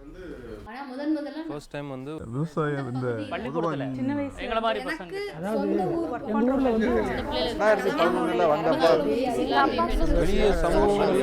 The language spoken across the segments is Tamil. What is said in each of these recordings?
ஆனா முதல்ல ஃபர்ஸ்ட் டைம் வந்து விவசாயம் இந்த பள்ளிக்கூடத்துல சின்ன வயசு எங்களை மாதிரி பசங்க அதாவது எங்க ஊர்ல வந்து 2011 வந்தப்ப பெரிய சமூகங்கள்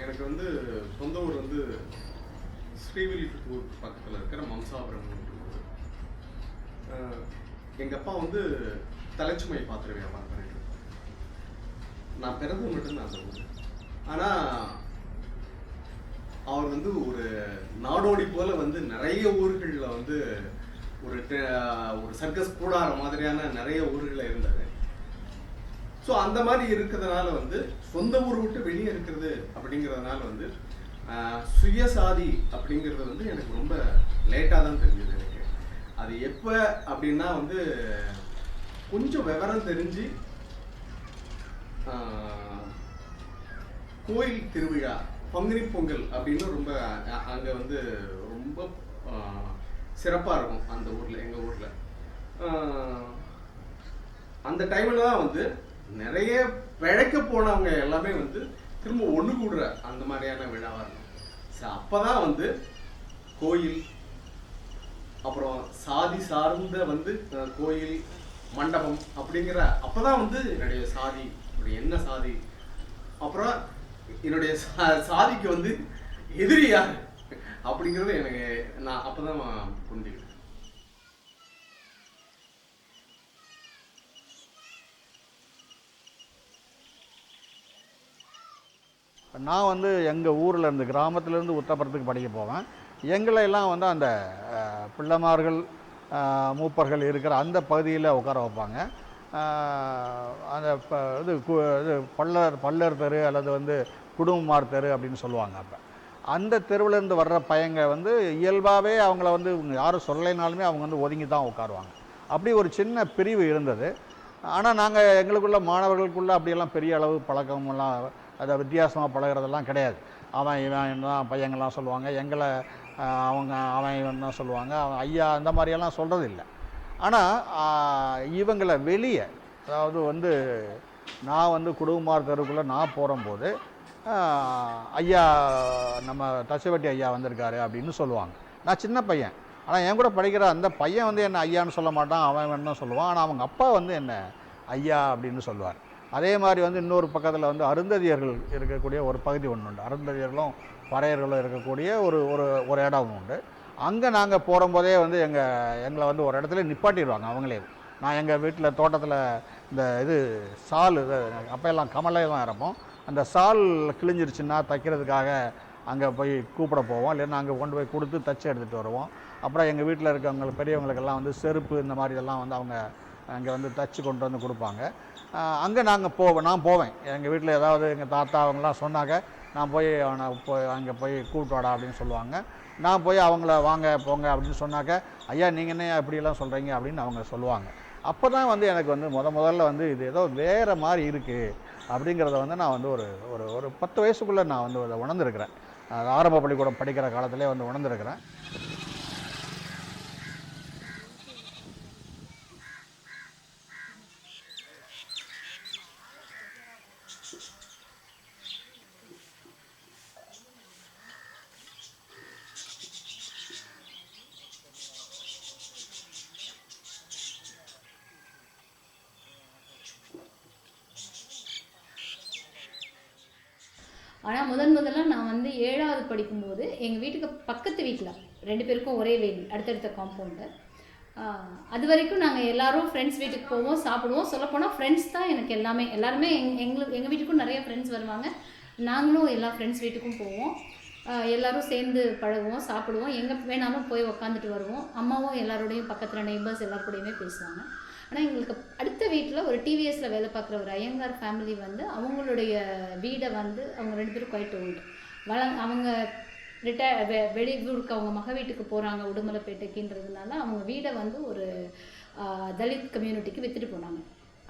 எனக்கு வந்து சொந்த ஊர் வந்து ஸ்ரீவில்லிபுத்தூர் பக்கத்தில் இருக்கிற மம்சாபுரம். எங்கள் அப்பா வந்து தலைச்சுமை பாத்திர வியாபாரம் பண்ணிட்டு இருப்பாங்க. நான் பிறந்து மட்டும்தான் அந்த ஊர். ஆனால் அவர் வந்து ஒரு நாடோடி போல வந்து நிறைய ஊர்களில் வந்து ஒரு சர்க்கஸ் கூடார மாதிரியான நிறைய ஊர்களில் இருந்தார். ஸோ அந்த மாதிரி இருக்கிறதுனால வந்து சொந்த ஊர் விட்டு வெளியே இருக்கிறது அப்படிங்கிறதுனால வந்து சுயசாதி அப்படிங்கிறது வந்து எனக்கு ரொம்ப லேட்டாக தான் தெரிஞ்சது. எனக்கு அது எப்போ அப்படின்னா வந்து கொஞ்சம் விவரம் தெரிஞ்சு கோயில் திருவிழா பங்குனி பொங்கல் அப்படின்னு ரொம்ப அங்கே வந்து ரொம்ப சிறப்பாக இருக்கும் அந்த ஊரில், எங்கள் ஊரில். அந்த டைமில் தான் வந்து நிறைய பிழைக்க போனவங்க எல்லாமே வந்து திரும்ப ஒன்று கூடுற அந்த மாதிரியான விழாவாக இருக்கும். அப்போ தான் வந்து கோயில், அப்புறம் சாதி சார்ந்த வந்து கோயில் மண்டபம் அப்படிங்கிற அப்போ தான் வந்து என்னுடைய சாதி, என்னுடைய என்ன சாதி, அப்புறம் என்னுடைய சாதிக்கு வந்து எதிரி யார் அப்படிங்கிறது எனக்கு நான் அப்போ தான் புரிஞ்சுக்கிட்டேன். நான் வந்து எங்கள் ஊரில் இருந்து கிராமத்துலேருந்து உத்தரப்புறத்துக்கு படிக்க போவேன். எங்களை எல்லாம் வந்து அந்த பிள்ளைமார்கள் மூப்பர்கள் இருக்கிற அந்த பகுதியில் உட்கார வைப்பாங்க. அந்த இது பல்லர் தெரு அல்லது வந்து குடும்பமார் தெரு அப்படின்னு சொல்லுவாங்க. அப்போ அந்த தெருவிலேருந்து வர்ற பையங்க வந்து இயல்பாகவே அவங்கள வந்து யாரும் சொல்லலைனாலுமே அவங்க வந்து ஒதுங்கி தான் உட்காருவாங்க. அப்படி ஒரு சின்ன பிரிவு இருந்தது. ஆனால் நாங்கள் எங்களுக்குள்ள மாணவர்களுக்குள்ளே அப்படியெல்லாம் பெரிய அளவு பழக்கமெல்லாம் அதை வித்தியாசமாக பழகிறதெல்லாம் கிடையாது. அவன் இவன் தான் பையங்கள்லாம் சொல்லுவாங்க, எங்களை அவன் இவன் தான் சொல்லுவாங்க, அவன் ஐயா அந்த மாதிரியெல்லாம் சொல்கிறது இல்லை. ஆனால் இவங்களை வெளியே, அதாவது வந்து நான் வந்து குடும்பமார் தெருவுக்குள்ளே நான் போகும்போது ஐயா நம்ம தசைவட்டி ஐயா வந்திருக்காரு அப்படின்னு சொல்லுவாங்க. நான் சின்ன பையன், ஆனால் என் கூட படிக்கிற அந்த பையன் வந்து என்ன ஐயான்னு சொல்ல மாட்டான், அவன் வேணும் தான் சொல்லுவான். ஆனால் அவங்க அப்பா வந்து என்ன ஐயா அப்படின்னு சொல்லுவார். அதே மாதிரி வந்து இன்னொரு பக்கத்தில் வந்து அருந்ததியர்கள் இருக்கக்கூடிய ஒரு பகுதி ஒன்று உண்டு. அருந்ததியர்களும் பறையர்களும் இருக்கக்கூடிய ஒரு ஒரு ஒரு இடம் உண்டு. அங்கே நாங்கள் போகும்போதே வந்து எங்களை வந்து ஒரு இடத்துல நிப்பாட்டிடுவாங்க அவங்களே. நான் எங்கள் வீட்டில் தோட்டத்தில் இந்த இது சால் அப்போ எல்லாம் கமலை தான் இருப்போம். அந்த சால் கிழிஞ்சிருச்சுன்னா தைக்கிறதுக்காக அங்கே போய் கூப்பிட போவோம், இல்லைன்னா அங்கே கொண்டு போய் கொடுத்து தச்சு எடுத்துகிட்டு வருவோம். அப்புறம் எங்கள் வீட்டில் இருக்கவங்க பெரியவங்களுக்கெல்லாம் வந்து செருப்பு இந்த மாதிரி இதெல்லாம் வந்து அவங்க அங்கே வந்து தச்சு கொண்டு வந்து கொடுப்பாங்க. அங்கே நான் போவேன். எங்கள் வீட்டில் ஏதாவது எங்கள் தாத்தா அவங்களாம் சொன்னாங்க, நான் போய் அவனை அங்கே போய் கூப்பிட்டு வாடா அப்படின்னு சொல்லுவாங்க. நான் போய் அவங்கள வாங்க போங்க அப்படின்னு சொன்னாக்க, ஐயா நீங்கள் என்ன இப்படியெல்லாம் சொல்கிறீங்க அப்படின்னு அவங்க சொல்லுவாங்க. அப்போ தான் வந்து எனக்கு வந்து முதல்ல வந்து இது ஏதோ வேறு மாதிரி இருக்குது அப்படிங்கிறத வந்து நான் வந்து ஒரு ஒரு ஒரு 10 வயசுக்குள்ளே நான் வந்து அதை உணர்ந்துருக்கிறேன். ஆரம்ப பள்ளிக்கூடம் படிக்கிற காலத்திலே வந்து உணர்ந்துருக்கிறேன். ஆனால் முதல்ல நான் வந்து 7வது படிக்கும்போது எங்கள் வீட்டுக்கு பக்கத்து வீட்டில் 2 பேருக்கும் ஒரே வீடு, அடுத்தடுத்த காம்பவுண்டு. அது வரைக்கும் நாங்கள் எல்லோரும் ஃப்ரெண்ட்ஸ் வீட்டுக்கு போவோம், சாப்பிடுவோம். சொல்லப்போனால் ஃப்ரெண்ட்ஸ் தான் எனக்கு எல்லாருமே எங்கள் வீட்டுக்கும் நிறைய ஃப்ரெண்ட்ஸ் வருவாங்க. நாங்களும் எல்லா ஃப்ரெண்ட்ஸ் வீட்டுக்கும் போவோம். எல்லோரும் சேர்ந்து பழகுவோம், சாப்பிடுவோம், எங்கே வேணாலும் போய் உக்காந்துட்டு வருவோம். அம்மாவும் எல்லாரோடையும் பக்கத்தில் நெய்பர்ஸ் எல்லாருக்கூடையுமே பேசுவாங்க. ஆனால் எங்களுக்கு அடுத்த வீட்டில் ஒரு டிவிஎஸில் வேலை பார்க்குற ஒரு ஐயங்கார் ஃபேமிலி வந்து அவங்களுடைய வீடை வந்து அவங்க 2 பேரும் குவைட் ஓல்டு அவங்க வெளியூருக்கு அவங்க மக வீட்டுக்கு போகிறாங்க உடுமலைப்பேட்டைக்குன்றதுனால அவங்க வீடை வந்து ஒரு தலித் கம்யூனிட்டிக்கு விற்றுட்டு போனாங்க.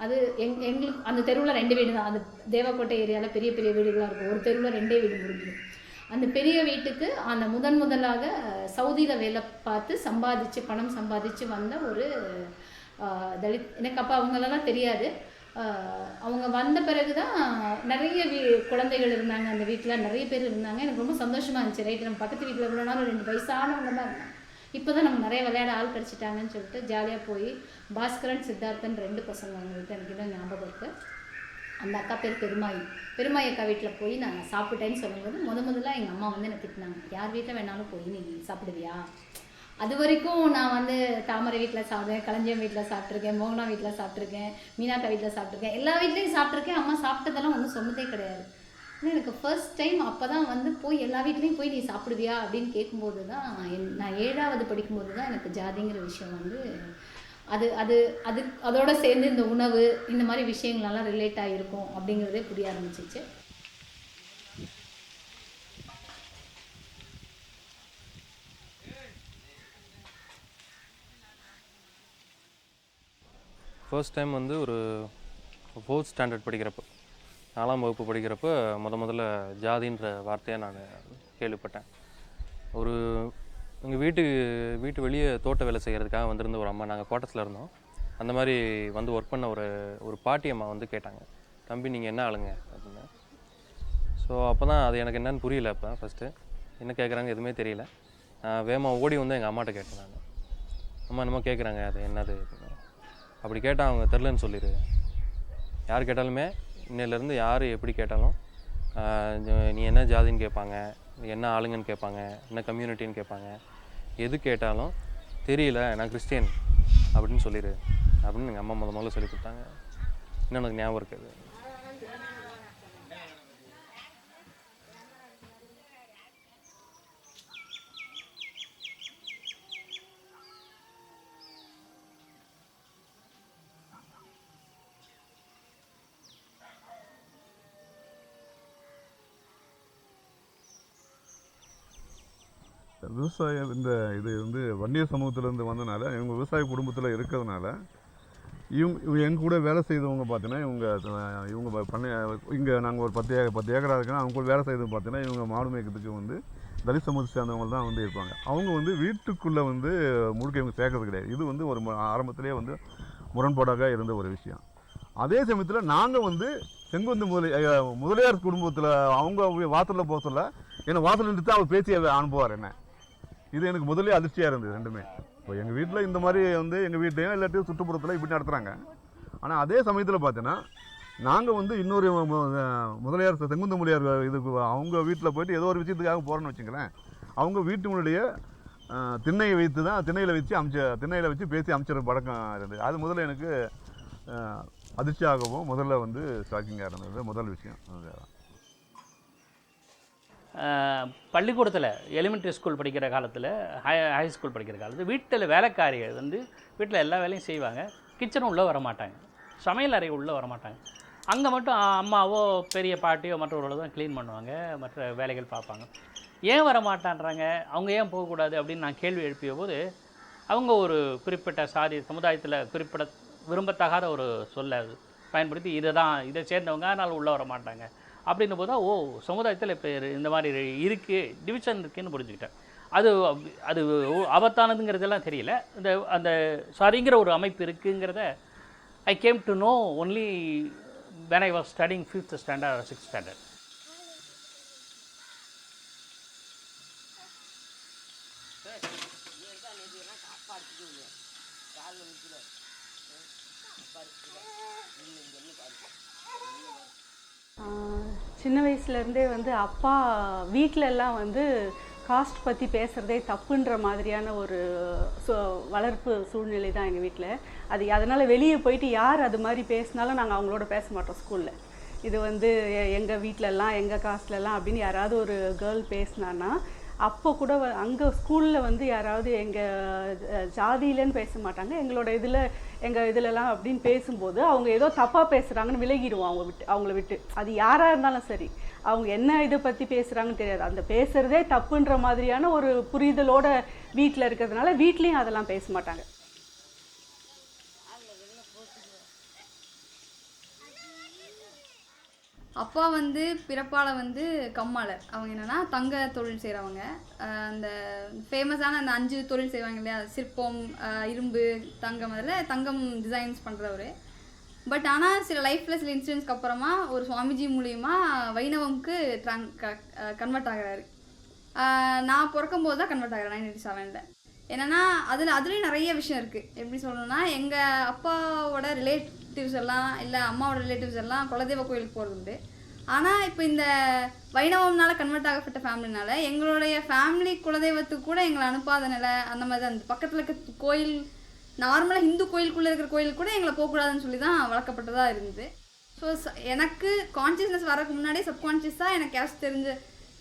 அது எங்களுக்கு அந்த தெருவில் 2 வீடு தான். அந்த தேவக்கோட்டை ஏரியாவில் பெரிய பெரிய வீடுகளாக இருக்கும். ஒரு தெருவில் 2 வீடு முடிஞ்சிடும். அந்த பெரிய வீட்டுக்கு அந்த முதலாக சவுதியில் வேலை பார்த்து பணம் சம்பாதிச்சு வந்த ஒரு தலித், எனக்கு அப்போ அவங்களெல்லாம் தெரியாது. அவங்க வந்த பிறகு தான் நிறைய குழந்தைகள் இருந்தாங்க அந்த வீட்டில், நிறைய பேர் இருந்தாங்க. எனக்கு ரொம்ப சந்தோஷமாக இருந்துச்சு. ரைட்டு, நம்ம பக்கத்து வீட்டில் இவ்வளோ நாள் 2 வயசானவங்க தான் இருந்தாங்க. இப்போ தான் நம்ம நிறைய விளையாட ஆள் கிடச்சிட்டாங்கன்னு சொல்லிட்டு ஜாலியாக போய் பாஸ்கரன் சித்தார்த்தன் 2 பசங்க அவங்கள்ட்ட எனக்கு இன்னும் ஞாபகம் இருக்குது. அந்த அக்கா பேர் பெருமாய் அக்கா வீட்டில் போய் நான் சாப்பிட்டேன்னு சொல்லும்போது முதல்ல எங்கள் அம்மா வந்து என்னை திட்டினாங்க, யார் வீட்டில் வேணாலும் போய் நீ சாப்பிடுவியா? அது வரைக்கும் நான் வந்து தாமரை வீட்டில் சாப்பிடுவேன், களஞ்சியம் வீட்டில் சாப்பிட்ருக்கேன், மோகனா வீட்டில் சாப்பிட்ருக்கேன், மீனாக்கா வீட்டில் சாப்பிட்ருக்கேன், எல்லா வீட்லேயும் சாப்பிட்ருக்கேன். அம்மா சாப்பிட்டதெல்லாம் ஒன்றும் சொன்னதே கிடையாது. ஆனால் எனக்கு ஃபர்ஸ்ட் டைம் அப்போ தான் வந்து போய் எல்லா வீட்லேயும் போய் நீ சாப்பிடுவியா அப்படின்னு கேட்கும்போது தான் நான் 7வது படிக்கும்போது தான் எனக்கு ஜாதிங்கிற விஷயம் வந்து அதோட சேர்ந்து இந்த உணவு இந்த மாதிரி விஷயங்களெல்லாம் ரிலேட் ஆகிருக்கும் அப்படிங்கிறதே புரிய ஆரம்பிச்சிச்சு. ஃபர்ஸ்ட் டைம் வந்து ஒரு 4th ஸ்டாண்டர்ட் படிக்கிறப்போ, 4ஆம் வகுப்பு படிக்கிறப்போ முதல்ல ஜாதின்ற வார்த்தையை நான் கேள்விப்பட்டேன். ஒரு எங்கள் வீட்டு வெளியே தோட்ட வேலை செய்கிறதுக்காக வந்திருந்த ஒரு அம்மா, நாங்கள் குவார்ட்டர்ஸில் இருந்தோம். அந்த மாதிரி வந்து ஒர்க் பண்ண ஒரு பாட்டி அம்மா வந்து கேட்டாங்க, தம்பி நீங்கள் என்ன ஆளுங்க அப்படின்னு. ஸோ அப்போ தான் அது எனக்கு என்னன்னு புரியல. அப்போ ஃபஸ்ட்டு என்ன கேட்குறாங்க எதுவுமே தெரியல. வேகமாக ஓடி வந்து எங்கள் அம்மாட்ட கேட்டேன் நான், அம்மா என்னமோ கேட்குறாங்க அது என்னது அப்படின்னு. அப்படி கேட்டால் அவங்க தெரிலன்னு சொல்லிடு, யார் கேட்டாலுமே இன்னிலேருந்து யார் எப்படி கேட்டாலும் நீ என்ன ஜாதின்னு கேட்பாங்க, என்ன ஆளுங்கன்னு கேட்பாங்க, என்ன கம்யூனிட்டின்னு கேட்பாங்க, எது கேட்டாலும் தெரியல நான் கிறிஸ்டியன் அப்படின்னு சொல்லிடு அப்படின்னு எங்கள் அம்மா முதல்ல சொல்லி கொடுத்தாங்க. இன்னும் எனக்கு ஞாபகம் இருக்குது. விவசாயம் இது வந்து வன்னியர் சமூகத்திலேருந்து வந்தனால, இவங்க விவசாய குடும்பத்தில் இருக்கிறதுனால இவங்க எங்கள் கூட வேலை செய்தவங்க பார்த்தீங்கன்னா இவங்க பண்ண இங்கே நாங்கள் ஒரு 10 ஏக்கரா இருக்குன்னா அவங்க கூட வேலை செய்தது பார்த்தீங்கன்னா இவங்க மாடு மேய்க்கிறதுக்கு வந்து தலித் சமூகத்தை சேர்ந்தவங்க தான் வந்து இருப்பாங்க. அவங்க வந்து வீட்டுக்குள்ளே வந்து முழுக்க இவங்க சேர்க்கறது கிடையாது. இது வந்து ஒரு ஆரம்பத்திலே வந்து முரண்பாடாக இருந்த ஒரு விஷயம். அதே சமயத்தில் நாங்கள் வந்து செங்குந்து முதலியார் குடும்பத்தில் அவங்க வாசலில் போக சொல்ல என்னை வாசல் நிறுத்தி அவர் பேசி அனுப்புவார் என்ன. இது எனக்கு முதலே அதிர்ச்சியாக இருந்தது ரெண்டுமே. இப்போ எங்கள் வீட்டில் இந்த மாதிரி வந்து எங்கள் வீட்லையும் இல்லாட்டி சுற்றுப்புறத்தில் இப்படி நடத்துகிறாங்க. ஆனால் அதே சமயத்தில் பார்த்தீங்கன்னா நாங்கள் வந்து இன்னொரு முதலியார் செங்குந்த முதலியார் இதுக்கு அவங்க வீட்டில் போயிட்டு ஏதோ ஒரு விஷயத்துக்காக போகிறோன்னு வச்சுங்களேன், அவங்க வீட்டினுடைய திண்ணையை வைத்து தான் திண்ணையில் வச்சு பேசி அமைச்சர் பழக்கம் இருந்தது. அது முதல்ல எனக்கு அதிர்ச்சியாகவும் முதல்ல வந்து ஷாக்கிங்காக இருந்தது முதல் விஷயம். பள்ளிக்கூடத்தில் எலிமெண்ட்ரி ஸ்கூல் படிக்கிற காலத்தில் ஹை ஸ்கூல் படிக்கிற காலத்தில் வீட்டில் வேலைக்காரிகள் வந்து வீட்டில் எல்லா வேலையும் செய்வாங்க. கிச்சனும் உள்ளே வர மாட்டாங்க, சமையல் அறை உள்ளே வர மாட்டாங்க. அங்கே மட்டும் அம்மாவோ பெரிய பாட்டியோ மற்றவர்களோ தான் க்ளீன் பண்ணுவாங்க, மற்ற வேலைகள் பார்ப்பாங்க. ஏன் வர மாட்டான்றாங்க, அவங்க ஏன் போகக்கூடாது அப்படின்னு நான் கேள்வி எழுப்பிய போது அவங்க ஒரு குறிப்பிட்ட சாதி சமுதாயத்தில் குறிப்பிட விரும்பத்தகாத ஒரு சொல்லை பயன்படுத்தி இதை சேர்ந்தவங்க அதனால் உள்ளே வர மாட்டாங்க அப்படின்னும் போது தான் சமுதாயத்தில் இப்போ இந்த மாதிரி இருக்குது, டிவிஷன் இருக்குதுன்னு புரிஞ்சுக்கிட்டேன். அது ஆபத்தானதுங்கிறதெல்லாம் தெரியல. அந்த சாதிங்கிற ஒரு அமைப்பு இருக்குங்கிறத I came to know only when I was studying 5th standard or 6th standard. சின்ன வயசுலேருந்தே வந்து அப்பா வீட்டிலெல்லாம் வந்து காஸ்ட் பற்றி பேசுகிறதே தப்புன்ற மாதிரியான ஒரு வளர்ப்பு சூழ்நிலை தான் எங்கள் வீட்டில். அதனால் வெளியே போயிட்டு யார் அது மாதிரி பேசினாலும் நாங்கள் அவங்களோட பேச மாட்டோம் ஸ்கூலில். இது வந்து எங்கள் வீட்டிலலாம் எங்கள் காஸ்ட்லலாம் அப்படின்னு யாராவது ஒரு கேர்ள் பேசினான்னா அப்போ கூட அங்கே ஸ்கூலில் வந்து யாராவது எங்கள் ஜாதியிலன்னு பேச மாட்டாங்க, எங்கள் இதிலலாம் அப்படின்னு பேசும்போது அவங்க ஏதோ தப்பாக பேசுகிறாங்கன்னு விலகிடுவோம் அவங்கள விட்டு. அது யாராக இருந்தாலும் சரி, அவங்க என்ன இதை பற்றி பேசுகிறாங்கன்னு தெரியாது, அந்த பேசுகிறதே தப்புன்ற மாதிரியான ஒரு புரிதலோட வீட்டில் இருக்கிறதுனால வீட்லேயும் அதெல்லாம் பேச மாட்டாங்க. அப்பா வந்து பிறப்பால் வந்து கம்மாளர். அவங்க என்னென்னா தங்க தொழில் செய்கிறவங்க. அந்த ஃபேமஸான அந்த 5 தொழில் செய்வாங்க இல்லையா, சிற்பம், இரும்பு, தங்கம், அதில் தங்கம் டிசைன்ஸ் பண்ணுறவர். பட் ஆனால் சில லைஃப்பில் சில இன்சிடென்ட்ஸ்க்கு அப்புறமா ஒரு சுவாமிஜி மூலிமா வைணவம்க்கு கன்வெர்ட் ஆகிறாரு. நான் பிறக்கும்போது தான் கன்வெர்ட் ஆகிறேன் 1987. என்னென்னா அதுலேயும் நிறைய விஷயம் இருக்குது. எப்படி சொல்லணும்னா, எங்கள் அப்பாவோட ரிலேட்டிவ்ஸ் எல்லாம் இல்லை அம்மாவோட ரிலேட்டிவ்ஸ் எல்லாம் குலதெய்வ கோயிலுக்கு போகிறது உண்டு. ஆனால் இப்போ இந்த வைணவம்னால கன்வெர்ட் ஆகப்பட்ட ஃபேமிலினால எங்களுடைய ஃபேமிலி குலதெய்வத்துக்கு கூட எங்களை அனுப்பாத நிலை அந்த மாதிரி தான். அந்த பக்கத்தில் இருக்க கோயில், நார்மலாக ஹிந்து கோயிலுக்குள்ளே இருக்கிற கோயிலுக்கு கூட எங்களை போகக்கூடாதுன்னு சொல்லி தான் வளர்க்கப்பட்டதாக இருந்தது. ஸோ எனக்கு கான்ஷியஸ்னஸ் வரக்கு முன்னாடியே சப்கான்ஷியஸாக எனக்கு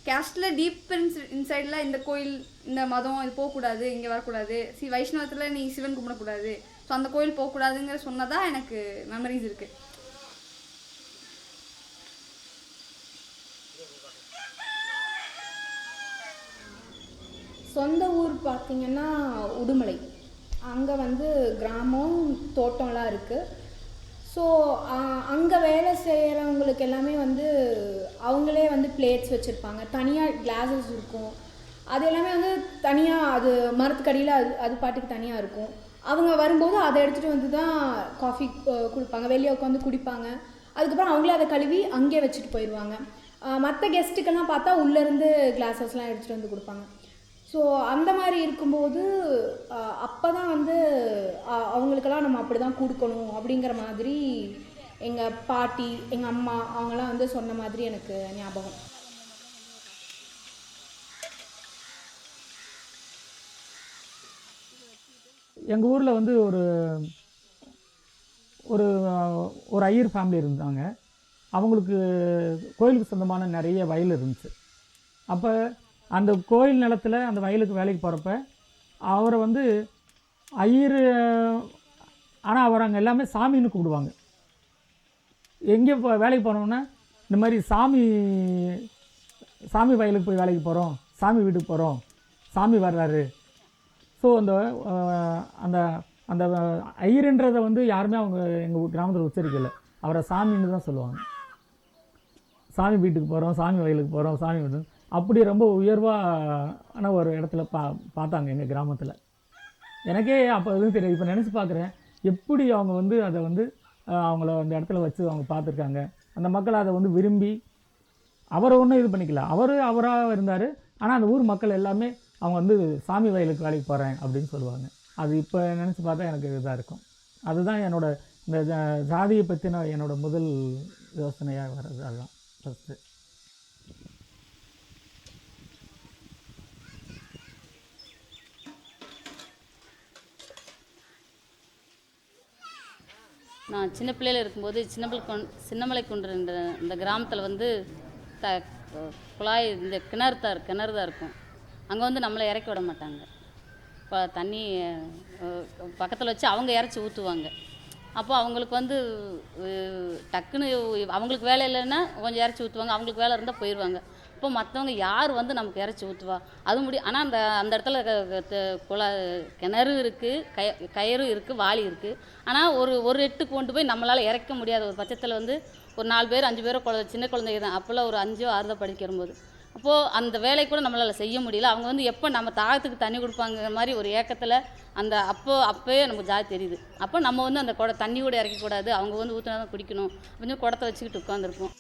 கேஸ்டில் டீப் இன்சைடில் இந்த கோயில், இந்த மதம் இது போகக்கூடாது, இங்கே வரக்கூடாது, வைஷ்ணவத்தில் நீ சிவன் கும்பிடக்கூடாது, ஸோ அந்த கோயில் போகக்கூடாதுங்கிற சொன்னதான் எனக்கு மெமரிஸ் இருக்குது. சொந்த ஊர் பார்த்திங்கன்னா உடுமலை. அங்கே வந்து கிராமம், தோட்டம்லாம் இருக்குது. ஸோ அங்கே வேலை செய்கிறவங்களுக்கு எல்லாமே வந்து அவங்களே வந்து பிளேட்ஸ் வச்சுருப்பாங்க, தனியாக கிளாஸஸ் இருக்கும். அது எல்லாமே வந்து தனியாக, அது மரத்துக்கடியில் அது பாட்டுக்கு தனியாக இருக்கும். அவங்க வரும்போது அதை எடுத்துகிட்டு வந்து தான் காஃபி கொடுப்பாங்க, வெளியே உட்காந்து குடிப்பாங்க. அதுக்கப்புறம் அவங்களே அதை கழுவி அங்கேயே வச்சுட்டு போயிடுவாங்க. மற்ற கெஸ்ட்டுக்கெல்லாம் பார்த்தா உள்ளேருந்து கிளாஸஸ்லாம் எடுத்துகிட்டு வந்து கொடுப்பாங்க. ஸோ அந்த மாதிரி இருக்கும்போது அப்போ தான் வந்து அவங்களுக்கெல்லாம் நம்ம அப்படி தான் கொடுக்கணும் அப்படிங்கிற மாதிரி எங்கள் பாட்டி, எங்கள் அம்மா அவங்களாம் வந்து சொன்ன மாதிரி எனக்கு ஞாபகம். எங்கள் ஊரில் வந்து ஒரு ஒரு ஐயர் ஃபேமிலி இருந்தாங்க. அவங்களுக்கு கோயிலுக்கு சொந்தமான நிறைய வயல் இருந்துச்சு. அப்போ அந்த கோயில் நிலத்தில் அந்த வயலுக்கு வேலைக்கு போகிறப்ப அவரை வந்து ஐயர், ஆனால் அவர் அங்கே எல்லாமே சாமின்னு கூப்பிடுவாங்க. எங்கே வேலைக்கு போனோம்னா இந்த மாதிரி சாமி வயலுக்கு போய் வேலைக்கு போகிறோம், சாமி வீட்டுக்கு போகிறோம், சாமி வர்றாரு. ஸோ அந்த அந்த ஐயருன்றதை வந்து யாருமே அவங்க எங்கள் கிராமத்தில் உச்சரிக்கலை, அவரை சாமின்னு தான் சொல்லுவாங்க. சாமி வீட்டுக்கு போகிறோம், சாமி வயலுக்கு போகிறோம், சாமி வீட்டுக்கு, அப்படி ரொம்ப உயர்வான ஒரு இடத்துல பார்த்தாங்க எங்கள் கிராமத்தில். எனக்கே அப்போ எதுவும் தெரியாது. இப்போ நினச்சி பார்க்குறேன் எப்படி அவங்க வந்து அதை வந்து அவங்கள அந்த இடத்துல வச்சு அவங்க பார்த்துருக்காங்க. அந்த மக்கள் அதை வந்து விரும்பி அவரை ஒன்றும் இது பண்ணிக்கல, அவராக இருந்தார். ஆனால் அந்த ஊர் மக்கள் எல்லாமே அவங்க வந்து சாமி வயலுக்கு வேலைக்கு போகிறேன் அப்படின்னு சொல்லுவாங்க. அது இப்போ நினச்சி பார்த்தா எனக்கு இதாக இருக்கும். அதுதான் இந்த ஜாதியை பற்றின என்னோட முதல் யோசனையாக வர்றது. அதுதான் ஃபஸ்ட்டு. நான் சின்ன பிள்ளையில் இருக்கும்போது சின்னமலை குன்றுன்ற இந்த கிராமத்தில் வந்து குழாய் இந்த கிணறு தான் இருக்கும். அங்கே வந்து நம்மளை இறக்கி விட மாட்டாங்க. இப்போ தண்ணி பக்கத்தில் வச்சு அவங்க இறச்சி ஊற்றுவாங்க. அப்போ அவங்களுக்கு வந்து டக்குன்னு அவங்களுக்கு வேலை இல்லைன்னா கொஞ்சம் இறச்சி ஊற்றுவாங்க, அவங்களுக்கு வேலை இருந்தால் போயிடுவாங்க. இப்போ மற்றவங்க யார் வந்து நமக்கு இறச்சி ஊற்றுவா அது முடியும். ஆனால் அந்த இடத்துல கிணறு இருக்குது, கயிறு இருக்குது, வாளி இருக்குது. ஆனால் ஒரு எட்டுக்கு கொண்டு போய் நம்மளால் இறக்க முடியாத ஒரு பட்சத்தில் வந்து ஒரு 4 பேர் 5 பேரோ சின்ன குழந்தைங்க தான். அப்போல்லாம் ஒரு 5ஓ 6 தான் படிக்கிறபோது அப்போது அந்த வேலை கூட நம்மளால் செய்ய முடியல. அவங்க வந்து எப்போ நம்ம தாகத்துக்கு தண்ணி கொடுப்பாங்கிற மாதிரி ஒரு ஏக்கத்தில் அப்போயே நமக்கு ஜாதி தெரியுது. அப்போ நம்ம வந்து அந்த தண்ணி கூட இறக்கக்கூடாது, அவங்க வந்து ஊற்றினா தான் குடிக்கணும் அப்படின்னு குடத்தை வச்சுக்கிட்டு உட்காந்துருப்போம்.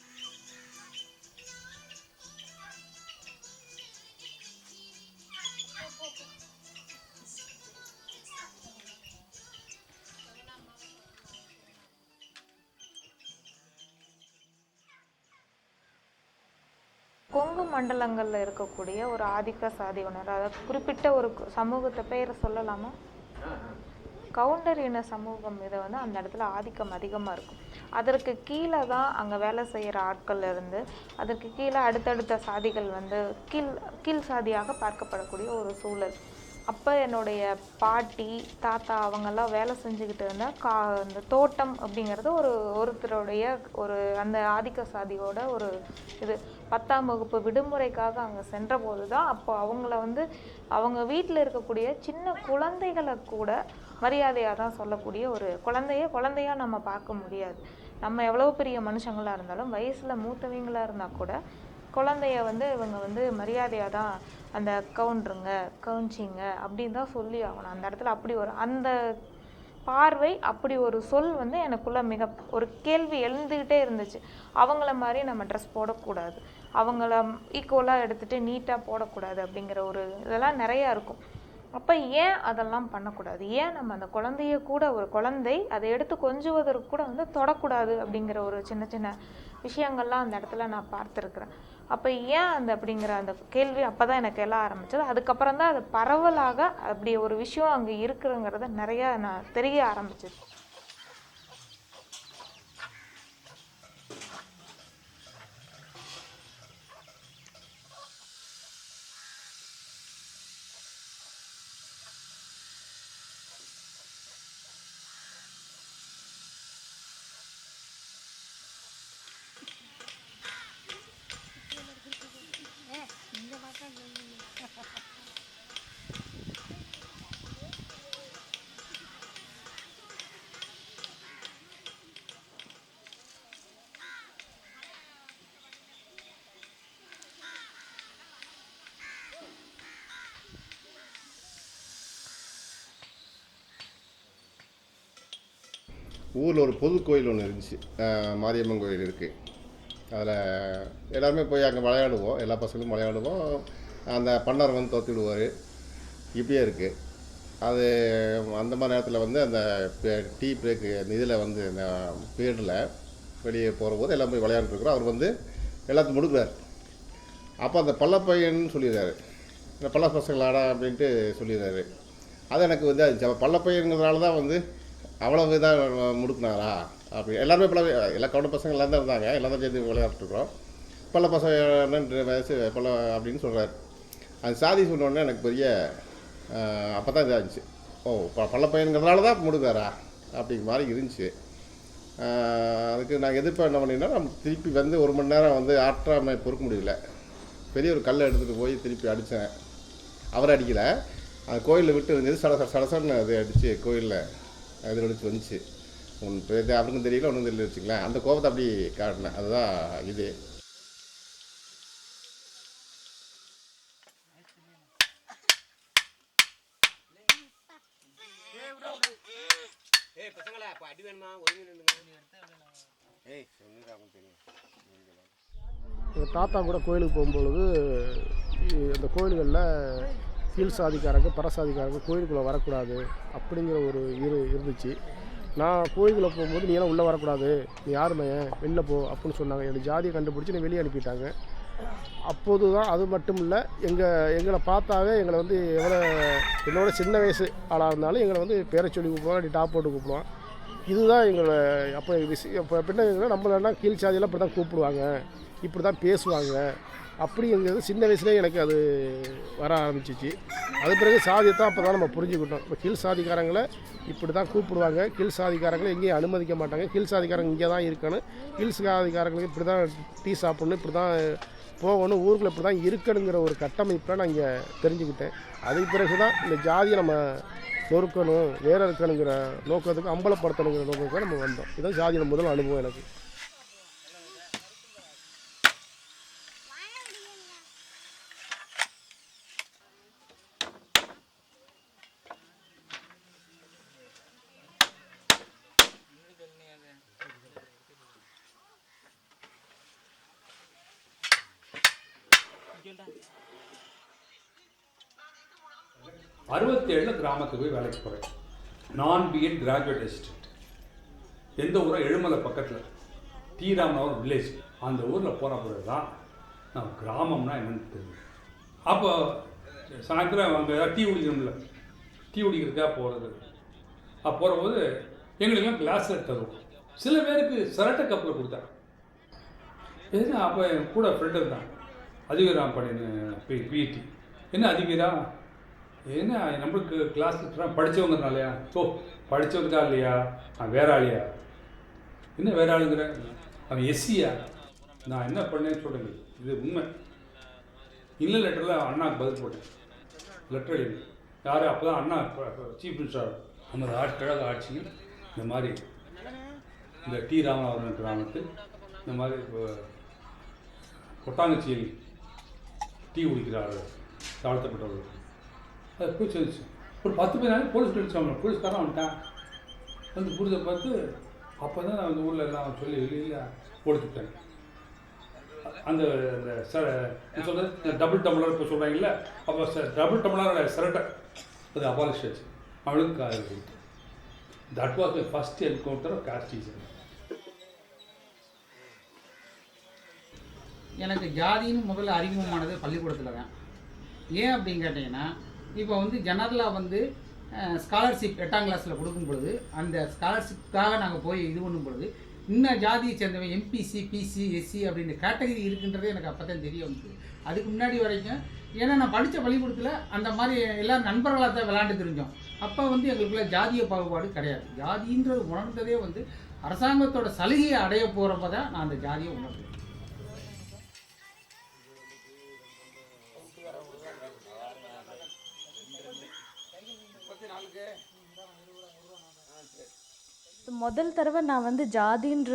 கொங்கு மண்டலங்களில் இருக்கக்கூடிய ஒரு ஆதிக்க சாதியினர், அதாவது குறிப்பிட்ட ஒரு சமூகத்தை பேரை சொல்லலாமா? கவுண்டர் இன சமூகம் இதை வந்து அந்த இடத்துல ஆதிக்கம் அதிகமாக இருக்கும். அதற்கு கீழே தான் அங்கே வேலை செய்கிற ஆட்கள் இருந்து அதற்கு கீழே அடுத்தடுத்த சாதிகள் வந்து கீழ் சாதியாக பார்க்கப்படக்கூடிய ஒரு சூழல். அப்போ என்னுடைய பாட்டி தாத்தா அவங்கெல்லாம் வேலை செஞ்சுக்கிட்டு இருந்தால் இந்த தோட்டம் அப்படிங்கிறது ஒருத்தருடைய அந்த ஆதிக்க சாதியோட ஒரு இது. 10ஆம் வகுப்பு விடுமுறைக்காக அங்கே சென்றபோது தான் அப்போ அவங்கள வந்து அவங்க வீட்டில் இருக்கக்கூடிய சின்ன குழந்தைகளை கூட மரியாதையாக தான் சொல்லக்கூடிய ஒரு குழந்தையாக நம்ம பார்க்க முடியாது. நம்ம எவ்வளோ பெரிய மனுஷங்களாக இருந்தாலும் வயசில் மூத்தவங்களாக இருந்தால் கூட குழந்தைய வந்து இவங்க வந்து மரியாதையாக தான் அந்த கவுண்டருங்க கவுஞ்சிங்க அப்படின்னு தான் சொல்லி ஆகணும். அந்த இடத்துல அப்படி அந்த பார்வை, அப்படி ஒரு சொல் வந்து எனக்குள்ளே ஒரு கேள்வி எழுந்துக்கிட்டே இருந்துச்சு. அவங்கள மாதிரி நம்ம ட்ரெஸ் போடக்கூடாது, அவங்கள ஈக்குவலாக எடுத்துகிட்டு நீட்டாக போடக்கூடாது அப்படிங்கிற இதெல்லாம் நிறையா இருக்கும். அப்போ ஏன் அதெல்லாம் பண்ணக்கூடாது? ஏன் நம்ம அந்த குழந்தைய கூட ஒரு குழந்தை அதை எடுத்து கொஞ்சுவதற்கு கூட வந்து தொடக்கூடாது அப்படிங்கிற ஒரு சின்ன சின்ன விஷயங்கள்லாம் அந்த இடத்துல நான் பார்த்துருக்குறேன். அப்போ ஏன் அப்படிங்கிற அந்த கேள்வி அப்போ தான் எனக்கு எல்லாம் ஆரம்பிச்சது. அதுக்கப்புறம் தான் அது பரவலாக அப்படி ஒரு விஷயம் அங்கே இருக்குங்கிறத நிறையா நான் தெரிய ஆரம்பிச்சது. ஊரில் ஒரு பொது கோயில் ஒன்று இருந்துச்சு, மாரியம்மன் கோயில் இருக்குது. அதில் எல்லாருமே போய் அங்கே விளையாடுவோம், எல்லா பசங்களும் விளையாடுவோம். அந்த பண்ணார் வந்து தோற்றி விடுவார். இப்படியே இருக்குது அது. அந்த மாதிரி நேரத்தில் வந்து அந்த டீ பிரேக்கு அந்த இதில் வந்து இந்த பீரியடில் வெளியே போகிற போது எல்லாம் போய் விளையாண்டுருக்குறோம். அவர் வந்து எல்லாத்தையும் முடுக்கிறார். அப்போ அந்த பள்ளப்பையன்னு சொல்லிடுறாரு, இந்த பள்ள பசங்களாடா அப்படின்ட்டு சொல்லிடுறாரு. அது எனக்கு வந்து பள்ளப்பையனுங்கிறதுனால தான் வந்து அவ்வளவு இதாக முடுக்குனாரா அப்படி. எல்லாருமே எல்லா கவுண்ட பசங்க எல்லாம் தான் இருந்தாங்க, எல்லாம் தான் சேர்ந்து விளையாட்டுருக்குறோம். பள்ள பசங்க வயசு பள்ள அப்படின்னு சொல்கிறார். அது சாதி சொன்னோடனே எனக்கு பெரிய அப்போ தான் இதாக இருந்துச்சு. ஓ பள்ள பையனுங்கிறதுனால தான் முடுக்காரா அப்படிங்கிற மாதிரி இருந்துச்சு. அதுக்கு நான் எதிர்ப்பு என்ன பண்ணிங்கன்னா, நம்ம திருப்பி வந்து 1 மணி நேரம் வந்து ஆற்றாமல் பொறுக்க முடியல. பெரிய ஒரு கல்லை எடுத்துகிட்டு போய் திருப்பி அடித்தேன். அவரை அடிக்கலை, அந்த கோயிலில் விட்டு இருந்தது சடசடன்னு அது அடித்து கோயிலில் அது அடிச்சு வந்துச்சு. அவருக்கும் தெரியல, ஒன்றும் தெரியல வச்சுங்களேன். அந்த கோபத்தை அப்படி காட்டினேன். அதுதான் இது. எங்கள் தாத்தா கூட கோயிலுக்கு போகும்பொழுது இந்த கோயில்களில் கீழ் சாதிக்காரங்க பரசாதிக்காரங்க கோயிலுக்குள்ளே வரக்கூடாது அப்படிங்கிற ஒரு இருந்துச்சு. நான் கோயிலுக்குள்ளே போகும்போது நீ எல்லாம் உள்ளே வரக்கூடாது, நீ யாருமே வெளில போ அப்படின்னு சொன்னாங்க. என்னோடய ஜாதியை கண்டுபிடிச்சி என்னை வெளியே அனுப்பிட்டாங்க. அப்போது தான், அது மட்டும் இல்லை, எங்களை பார்த்தாவே எங்களை வந்து என்னோட சின்ன வயசு ஆளாக இருந்தாலும் எங்களை வந்து பேரை சொல்லி கூப்பிடுவாங்க, அப்படி டாப் போட்டு கூப்பிடுவான். இதுதான் எங்களை அப்போ பின்ன நம்மளெல்லாம் கீழ் சாதியெல்லாம் இப்படி தான் கூப்பிடுவாங்க, இப்படி தான் பேசுவாங்க அப்படிங்கிறது சின்ன வயசுலேயே எனக்கு அது வர ஆரம்பிச்சிச்சு. அது பிறகு சாதியை தான் அப்போ தான் நம்ம புரிஞ்சுக்கிட்டோம். இப்போ கீழ் சாதிக்காரங்களை இப்படி தான் கூப்பிடுவாங்க, கீழ் சாதிக்காரங்களை எங்கேயும் அனுமதிக்க மாட்டாங்க, கீழ் சாதிக்காரங்க இங்கே தான் இருக்கணும், கீழ் சாதிக்காரங்களுக்கு இப்படி தான் டீ சாப்பிட்ணும், இப்படி தான் போகணும், ஊருக்குள்ள இப்படி தான் இருக்கணுங்கிற ஒரு கட்டமைப்பை நான் இங்கே தெரிஞ்சுக்கிட்டேன். அதுக்கு பிறகு தான் இந்த ஜாதியை நம்ம நொறுக்கணும், வேற இருக்கணுங்கிற நோக்கத்துக்கு, அம்பலப்படுத்தணுங்கிற நோக்கத்துக்கு நம்ம வந்தோம். இதுதான் ஜாதியோட முதல் அனுபவம் எனக்கு. கிராமத்துக்கு போய் வேலைக்கு போகிறேன். நான் பிஎட் கிராஜுவேட் அசிஸ்டன்ட். எந்த ஊரும் எழுமலை பக்கத்தில் தீராமனவர் வில்லேஜ். அந்த ஊரில் போகிற பொழுது தான் நான் கிராமம்னா என்னென்னு தெரியும். அப்போ சாயந்தரம் அங்கே ஏதாவது டீ குடிக்கணும்ல, டீ குடிக்கிறதுக்காக போகிறது. அப்போ போகிறபோது எங்களுக்கெல்லாம் கிளாஸில் தருவோம். சில பேருக்கு சிரட்டை கப்பில் கொடுத்தா. ஏன்னா அப்போ என் கூட ஃப்ரெண்டு இருந்தான், அதிவீராம் பண்ணின்னு பிடி. என்ன அதிவீரா, என்ன நம்மளுக்கு கிளாஸ் படித்தவங்கனாலையா? ஓ, படித்தவங்கதா இல்லையா, வேற ஆளியா? என்ன வேற ஆளுங்கிற, அவன் எஸ்சியா? நான் என்ன பண்ணேன்னு சொல்லுங்க, இது உண்மை. இல்லை லெட்டரில் அண்ணாவுக்கு பதில் போட்டேன். லெட்டர் எழுதி யார், அப்போ தான் அண்ணா சீஃப் மினிஸ்டர் நமது கழக ஆட்சியில் இந்த மாதிரி இந்த டி ராமநாதபுரம் கிராமத்தில் இந்த மாதிரி கொட்டாங்கச்சியில் டீ குடிக்கிறார்கள் தாழ்த்தப்பட்டவர்கள். அது போய் சொல்லிச்சு. ஒரு 10 பேர் போலீஸ் கழிச்சாங்க. போலீஸ்காரன் வந்துட்டான். வந்து கொடுத்த பார்த்து அப்போ தான் அந்த ஊரில் எல்லாம் சொல்லி வெளியில் கொடுத்துட்டேன். அந்த சொல்கிறது டபுள் டம்ளர் இப்போ சொல்கிறாங்கல்ல, அப்போ டபுள் டம்ளர் சிரட்டை அது அபாலிஷ் ஆச்சு. அவளுக்கு அது கொடுத்து. That was my first encounter of casteism. எனக்கு ஜாதின்னு முதல்ல அறிமுகமானது பள்ளிக்கூடத்தில் தான். ஏன் அப்படின்னு கேட்டிங்கன்னா, இப்போ வந்து ஜெனரலாக வந்து ஸ்காலர்ஷிப் 8ஆம் கிளாஸில் கொடுக்கும் பொழுது அந்த ஸ்காலர்ஷிப்காக நாங்கள் போய் இது பண்ணும் பொழுது இன்னும் ஜாதியை சேர்ந்தவன் எம்பிசி, பிசி, எஸ்சி அப்படின்ற கேட்டகரி இருக்குன்றதே எனக்கு அப்போ தான் தெரிய வந்தது. அதுக்கு முன்னாடி வரைக்கும் ஏன்னா நான் படித்த பள்ளிக்கூடத்தில் அந்த மாதிரி எல்லாம் நண்பர்களாக தான் விளையாண்டு தெரிஞ்சோம். அப்போ வந்து எங்களுக்குள்ள ஜாதிய பாகுபாடு கிடையாது. ஜாதின்றது உணர்ந்ததே வந்து அரசாங்கத்தோட சலுகையை அடைய போகிறப்ப தான் நான் அந்த ஜாதியை உணர்ந்தேன். முதல் தடவை நான் வந்து ஜாதின்ற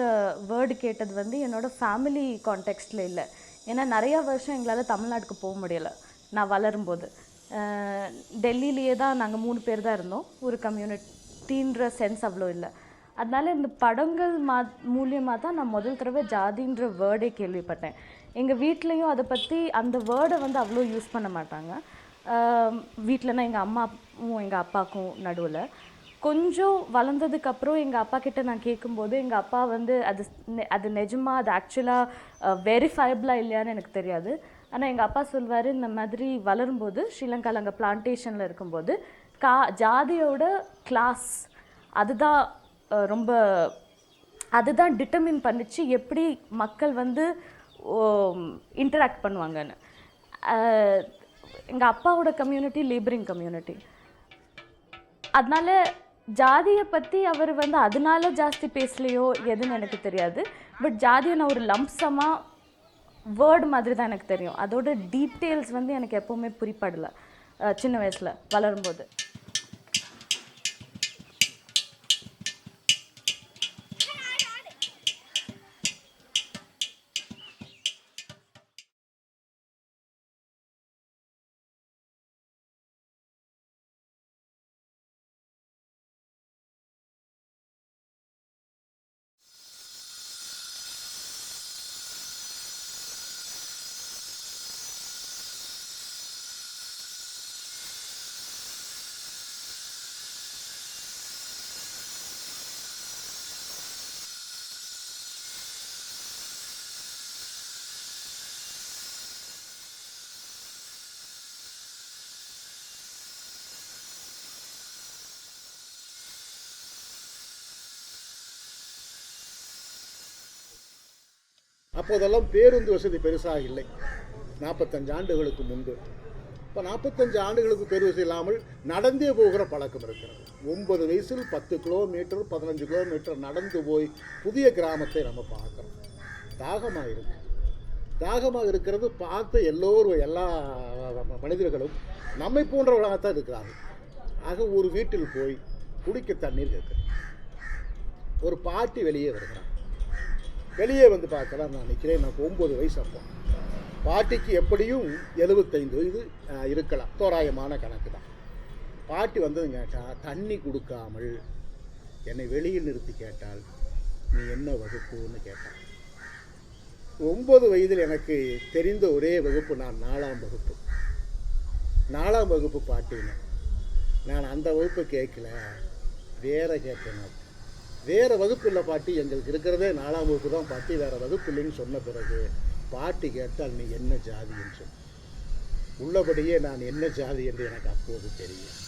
வேர்டு கேட்டது வந்து என்னோடய ஃபேமிலி கான்டெக்ஸ்டில் இல்லை. ஏன்னா நிறையா வருஷம் எங்களால் தமிழ்நாட்டுக்கு போக முடியலை. நான் வளரும்போது டெல்லியிலேயே தான் நாங்கள் 3 பேர் தான் இருந்தோம். ஒரு கம்யூனிட்டின்ற சென்ஸ் அவ்வளோ இல்லை. அதனால் இந்த படங்கள் மூலியமாக தான் நான் முதல் தடவை ஜாதின்ற வேர்டே கேள்விப்பட்டேன். எங்கள் வீட்லேயும் அதை பற்றி அந்த வேர்டை வந்து அவ்வளோ யூஸ் பண்ண மாட்டாங்க. வீட்டிலனா எங்கள் அம்மாவும் எங்கள் அப்பாவுக்கும் நடுவில். கொஞ்சம் வளர்ந்ததுக்கப்புறம் எங்கள் அப்பா கிட்ட நான் கேட்கும்போது எங்கள் அப்பா வந்து அது நிஜமாக அது ஆக்சுவலாக வெரிஃபைபிளாக இல்லையான்னு எனக்கு தெரியாது. ஆனால் எங்கள் அப்பா சொல்வார், இந்த மாதிரி வளரும்போது ஸ்ரீலங்காவில் அங்கே பிளான்டேஷனில் இருக்கும்போது ஜாதியோட கிளாஸ் அதுதான் அதுதான் டிட்டர்மின் பண்ணிச்சு எப்படி மக்கள் வந்து இன்டராக்ட் பண்ணுவாங்கன்னு. எங்கள் அப்பாவோட கம்யூனிட்டி லேபரிங் கம்யூனிட்டி. அதனால ஜாதியை பற்றி அவர் வந்து அதனால ஜாஸ்தி பேசலையோ எதுன்னு எனக்கு தெரியாது. பட் ஜாதியை நான் ஒரு லம்சமாக வேர்டு மாதிரி தான் எனக்கு தெரியும். அதோட டீட்டெயில்ஸ் வந்து எனக்கு எப்போவுமே புரிப்படலை சின்ன வயசில் வளரும்போது. அப்போதெல்லாம் பேருந்து வசதி பெருசாக இல்லை, 45 ஆண்டுகளுக்கு முன்பு. இப்போ 45 ஆண்டுகளுக்கு பெருசு இல்லாமல் நடந்தே போகிற பழக்கம் இருக்கிறது. 9 வயசில் 10 கிலோமீட்டர் 15 கிலோமீட்டர் நடந்து போய் புதிய கிராமத்தை நம்ம பார்க்குறோம். தாகமாக இருக்கு, தாகமாக இருக்கிறது. பார்த்த எல்லா மனிதர்களும் நம்மை போன்றவர்களாகத்தான் இருக்கிறார்கள். ஆக ஒரு வீட்டில் போய் குடிக்க தண்ணீர் கேட்குறேன். ஒரு பாட்டி வெளியே வருகிறான். வெளியே வந்து பார்க்கலாம், நான் நிற்கிறேன். எனக்கு 9 வயசு. அப்போ பாட்டிக்கு எப்படியும் 75 வயது இருக்கலாம், தோராயமான கணக்கு தான். பாட்டி வந்தது கேட்டால் தண்ணி கொடுக்காமல் என்னை வெளியில் நிறுத்தி கேட்டால், நீ என்ன வகுப்புன்னு கேட்டான். 9 வயதில் எனக்கு தெரிந்த ஒரே வகுப்பு நான் 4ஆம் வகுப்பு. 4ஆம் வகுப்பு பாட்டின்னு. நான் அந்த வகுப்பு கேட்கல, வேற கேட்பேன். வேறு வகுப்பு இல்லை பாட்டி, எங்களுக்கு இருக்கிறதே 4ஆம் வகுப்பு தான் பாட்டி, வேறு வகுப்பு இல்லைன்னு சொன்ன பிறகு பாட்டி கேட்டால் நீ என்ன ஜாதின்னு சொன்ன. உள்ளபடியே நான் என்ன ஜாதி என்று எனக்கு அப்போது தெரியும்.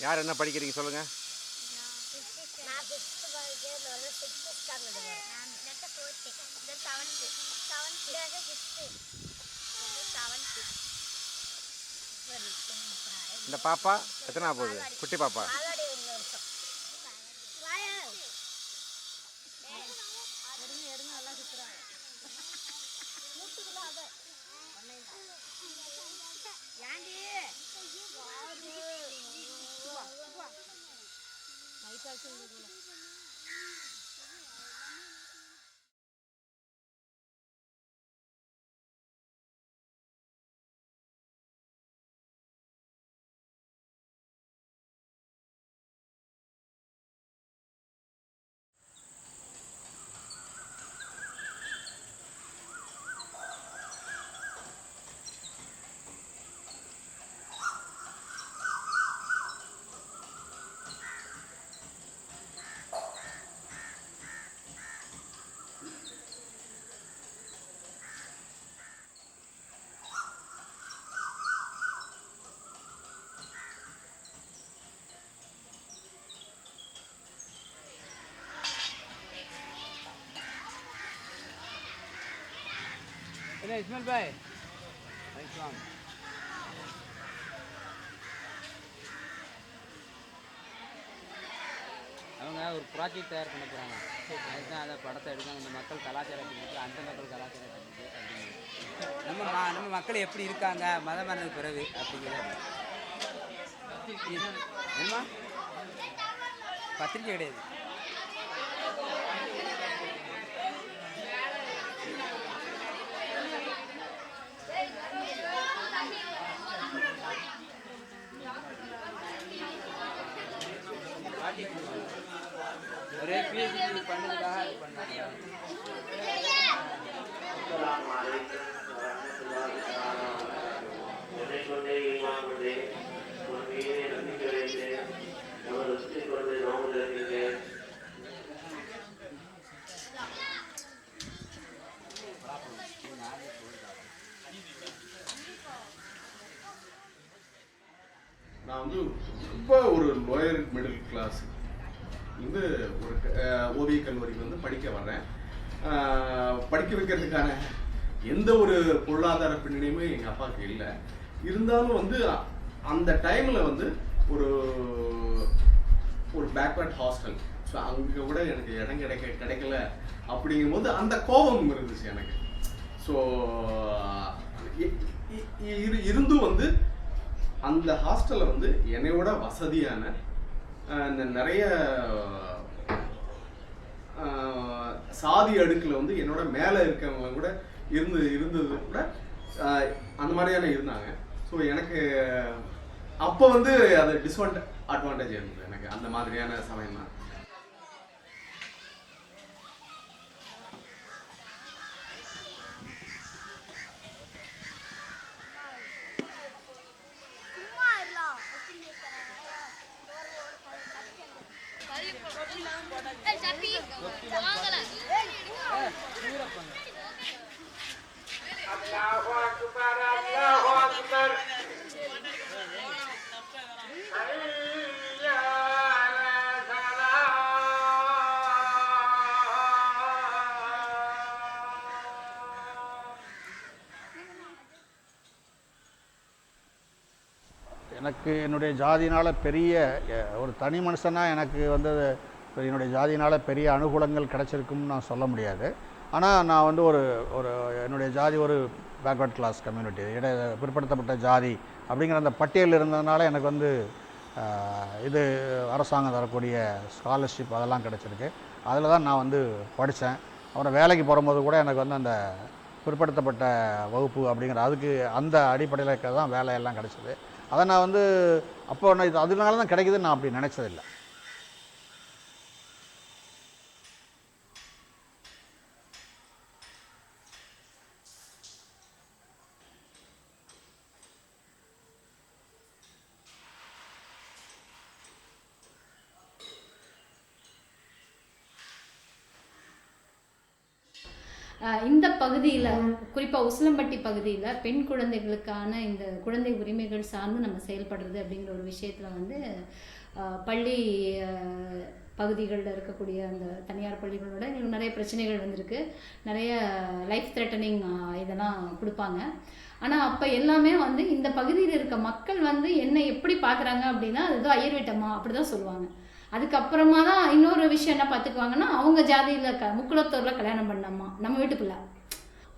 யார் என்ன படிக்கிறீங்க சொல்லுங்கள்? இந்த பாப்பா எத்தனை போகுது? குட்டி பாப்பா என்ன இஸ்மாயில் பாய், இஸ்லாம் அவங்க ஒரு ப்ராஜெக்ட் தயார் பண்ண போகிறாங்க. அதுதான் அதை படத்தை எடுக்காங்க. இந்த மக்கள் கலாச்சாரத்துக்கு அந்த மக்கள் கலாச்சாரத்துக்கு அப்படிங்கிறது நம்ம மக்கள் எப்படி இருக்காங்க மதம் மாறினது பிறகு அப்படிங்கிறது என்னமா பத்திரிக்கை கிடையாது. ஒரே பிஹெச்டி பண்ணதுக்காக அது பண்ணாங்க. நான் வந்து ரொம்ப ஒரு லோயர் மிடில் கிளாஸ் வந்து ஒரு ஓவிய கல்லூரிக்கு வந்து படிக்க வர்றேன். படிக்க வைக்கிறதுக்கான எந்த ஒரு பொருளாதார பின்னணியுமே எங்கள் அப்பாவுக்கு இல்லை. இருந்தாலும் வந்து அந்த டைமில் வந்து ஒரு பேக்வர்ட் ஹாஸ்டல், ஸோ அங்கே கூட எனக்கு இடம் கிடைக்கல அப்படிங்கும்போது அந்த கோபம் இருந்துச்சு எனக்கு. ஸோ இருந்தும் வந்து அந்த ஹாஸ்டலில் வந்து என்னையோட வசதியான இந்த நிறைய சாதி அடுக்கில் வந்து என்னோட மேலே இருக்கவங்க கூட இருந்தது கூட அந்த மாதிரியான இருந்தாங்க. ஸோ எனக்கு அப்போ வந்து அது அட்வான்டேஜ் இருந்தது எனக்கு அந்த மாதிரியான சமயம் தான். எனக்கு என்னுடைய ஜாதியினால் பெரிய ஒரு தனி மனுஷனாக எனக்கு வந்து என்னுடைய ஜாதியினால் பெரிய அனுகூலங்கள் கிடச்சிருக்குன்னு நான் சொல்ல முடியாது. ஆனால் நான் வந்து ஒரு என்னுடைய ஜாதி ஒரு பேக்வர்ட் கிளாஸ் கம்யூனிட்டி, பிற்படுத்தப்பட்ட ஜாதி அப்படிங்கிற அந்த பட்டியலில் இருந்ததுனால எனக்கு வந்து இது அரசாங்கம் தரக்கூடிய ஸ்காலர்ஷிப் அதெல்லாம் கிடச்சிருக்கு. அதில் தான் நான் வந்து படித்தேன். அப்புறம் வேலைக்கு போகும்போது கூட எனக்கு வந்து அந்த பிற்படுத்தப்பட்ட வகுப்பு அப்படிங்கிற அதுக்கு அந்த அடிப்படையில் தான் வேலையெல்லாம் கிடச்சிது. அதை நான் வந்து அப்போ நான் இது அதனால தான் கிடைக்குதுன்னு நான் அப்படி நினச்சதில்லை. இந்த பகுதியில் குறிப்பாக உசிலம்பட்டி பகுதியில் பெண் குழந்தைகளுக்கான இந்த குழந்தை உரிமைகள் சார்ந்து நம்ம செயல்படுறது அப்படிங்கிற ஒரு விஷயத்தில் வந்து பள்ளி பகுதிகளில் இருக்கக்கூடிய அந்த தனியார் பள்ளிகளோட நிறைய பிரச்சனைகள் வந்திருக்கு. நிறைய லைஃப் த்ரெட்டனிங் இதெல்லாம் கொடுப்பாங்க. ஆனால் அப்போ எல்லாமே வந்து இந்த பகுதியில் இருக்க மக்கள் வந்து என்ன எப்படி பார்க்குறாங்க அப்படின்னா அது ஏதோ ஐயர் வீட்டம்மா அப்படி தான் சொல்லுவாங்க. அதுக்கப்புறமா தான் இன்னொரு விஷயம் என்ன பார்த்துக்குவாங்கன்னா அவங்க ஜாதியில் முக்குளத்தூரில் கல்யாணம் பண்ணாமா நம்ம வீட்டுக்குள்ள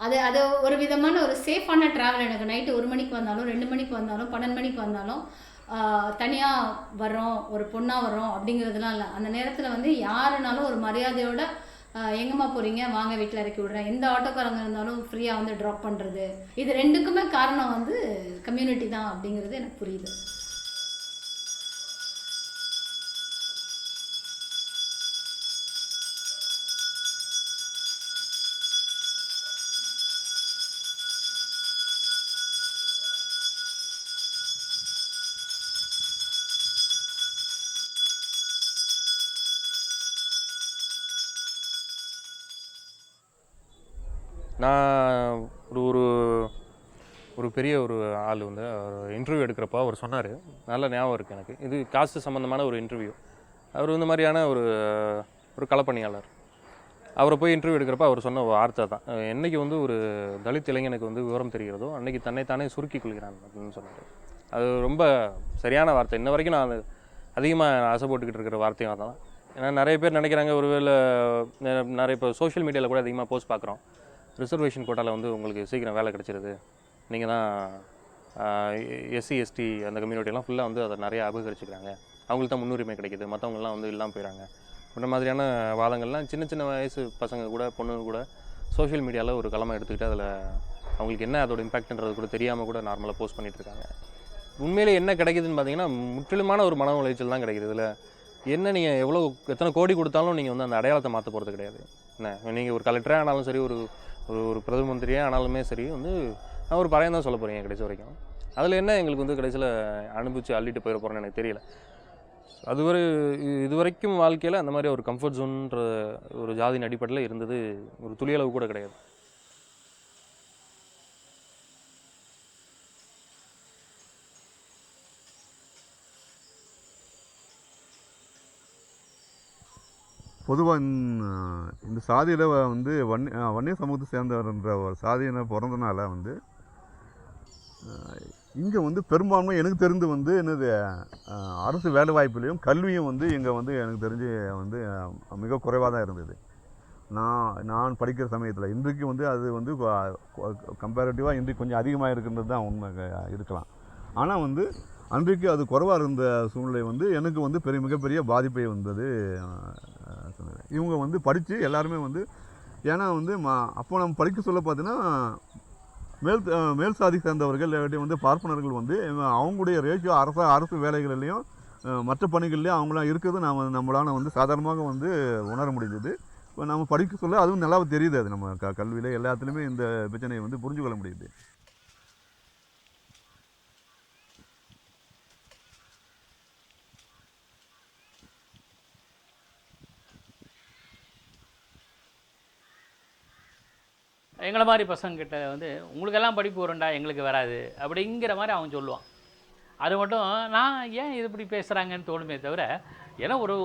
அது ஒரு விதமான ஒரு சேஃபான ட்ராவல். எனக்கு நைட்டு 1 மணிக்கு வந்தாலும் 2 மணிக்கு வந்தாலும் 12 மணிக்கு வந்தாலும் தனியாக வர்றோம் ஒரு பொண்ணாக வர்றோம் அப்படிங்கிறதுலாம் இல்லை. அந்த நேரத்தில் வந்து யாருனாலும் ஒரு மரியாதையோட எங்கம்மா போகிறீங்க வாங்க வீட்டில் இறக்கி விடுறேன், எந்த ஆட்டோக்காரங்க இருந்தாலும் ஃப்ரீயாக வந்து ட்ராப் பண்ணுறது. இது ரெண்டுக்குமே காரணம் வந்து கம்யூனிட்டி தான் அப்படிங்கிறது எனக்கு புரியுது. நான் ஒரு பெரிய ஒரு ஆள் வந்து இன்டர்வியூ எடுக்கிறப்போ அவர் சொன்னார், நல்ல ஞாபகம் இருக்குது எனக்கு. இது காஸ்ட் சம்மந்தமான ஒரு இன்டர்வியூ. அவர் இந்த மாதிரியான ஒரு களப்பணியாளர். அவரை போய் இன்டர்வியூ எடுக்கிறப்ப அவர் சொன்ன வார்த்தை தான், என்றைக்கு வந்து ஒரு தலித் இளைஞனுக்கு வந்து விவரம் தெரிகிறதோ அன்றைக்கி தன்னைத்தானே சுருக்கி கொள்கிறான் அப்படின்னு சொன்னார். அது ரொம்ப சரியான வார்த்தை. இன்ன வரைக்கும் நான் அதிகமாக ஆசைப்பட்டுக்கிட்டு இருக்கிற வார்த்தையும் அதான். ஏன்னா நிறைய பேர் நினைக்கிறாங்க, ஒருவேளை நிறைய இப்போ சோஷியல் மீடியாவில் கூட அதிகமாக போஸ்ட் பார்க்குறோம், ரிசர்வேஷன் கோட்டாவில் வந்து உங்களுக்கு சீக்கிரம் வேலை கிடச்சிருது, நீங்கள் தான் எஸ்சி எஸ்டி அந்த கம்யூனிட்டியெல்லாம் ஃபுல்லாக வந்து அதை நிறைய அபகரிச்சுக்கிறாங்க, அவங்களுக்கு தான் முன்னுரிமை கிடைக்கிது, மற்றவங்களாம் வந்து இல்லாமல் போயிடறாங்க இந்த மாதிரியான வாதங்கள்லாம் சின்ன சின்ன வயசு பசங்க கூட பொண்ணுங்க கூட சோஷியல் மீடியாவில் ஒரு களமாக எடுத்துக்கிட்டு அதில் அவங்களுக்கு என்ன அதோட இம்பாக்ட்ன்றது கூட தெரியாமல் கூட நார்மலாக போஸ்ட் பண்ணிகிட்ருக்காங்க. உண்மையிலே என்ன கிடைக்குதுன்னு பார்த்தீங்கன்னா முற்றிலுமான ஒரு மன உளைச்சல் தான் கிடைக்குது. இதில் என்ன நீங்கள் எத்தனை கோடி கொடுத்தாலும் நீங்கள் வந்து அந்த அடையாளத்தை மாற்ற போகிறது கிடையாது. என்ன நீங்கள் ஒரு கலெக்டரே ஆனாலும் சரி, ஒரு பிரதம மந்திரியே ஆனாலுமே சரி, வந்து நான் ஒரு பறையம் தான் சொல்ல போகிறேன் கடைசி வரைக்கும். அதில் என்ன எங்களுக்கு வந்து கடைசியில் அனுபவித்து அள்ளிட்டு போயிட போகிறேன்னு எனக்கு தெரியல. இது வரைக்கும் வாழ்க்கையில் அந்த மாதிரி ஒரு கம்ஃபர்ட் ஜோன்ற ஒரு ஜாதியின் அடிப்படையில் இருந்தது ஒரு துளியளவு கூட கிடையாது. பொதுவாக இந்த சாதியில் வந்து வன்னிய சமூகத்தை சேர்ந்தவர்ன்ற ஒரு சாதியினர் பிறந்தனால வந்து இங்கே வந்து பெரும்பான்மை எனக்கு தெரிந்து வந்து என்னது அரசு வேலை வாய்ப்புலையும் கல்வியும் வந்து இங்கே வந்து எனக்கு தெரிஞ்சு வந்து மிக குறைவாக தான் இருந்தது. நான் படிக்கிற சமயத்தில் இன்றைக்கு வந்து அது வந்து கம்பேரிட்டிவாக இன்றைக்கு கொஞ்சம் அதிகமாக இருக்கின்றது தான் உண்மை இருக்கலாம். ஆனால் வந்து அன்றைக்கு அது குறைவாக இருந்த சூழ்நிலை வந்து எனக்கு வந்து மிகப்பெரிய பாதிப்பை வந்தது. இவங்க வந்து படித்து எல்லாருமே வந்து ஏன்னா வந்து அப்போ நம்ம படிக்க சொல்ல பார்த்தீங்கன்னா மேல் சாதி சேர்ந்தவர்கள் இல்லாட்டி வந்து பார்ப்பனர்கள் வந்து அவங்களுடைய ரேஷியோ அரசு வேலைகள்லையும் மற்ற பணிகள்லையும் அவங்களாம் இருக்கிறது நம்மளால் வந்து சாதாரணமாக வந்து உணர முடிஞ்சது. இப்போ நம்ம படிக்க சொல்ல அதுவும் நல்லா தெரியுது. அது நம்ம கல்வியில் எல்லாத்துலேயுமே இந்த பிரச்சனையை வந்து புரிஞ்சு கொள்ள முடியுது. எங்களை மாதிரி பசங்கக்கிட்ட வந்து உங்களுக்கெல்லாம் படிப்பு வரும்டா எங்களுக்கு வராது அப்படிங்கிற மாதிரி அவன் சொல்லுவான். அது மட்டும் நான் ஏன் இது இப்படி பேசுகிறாங்கன்னு தோணுமே தவிர, ஏன்னா ஒரு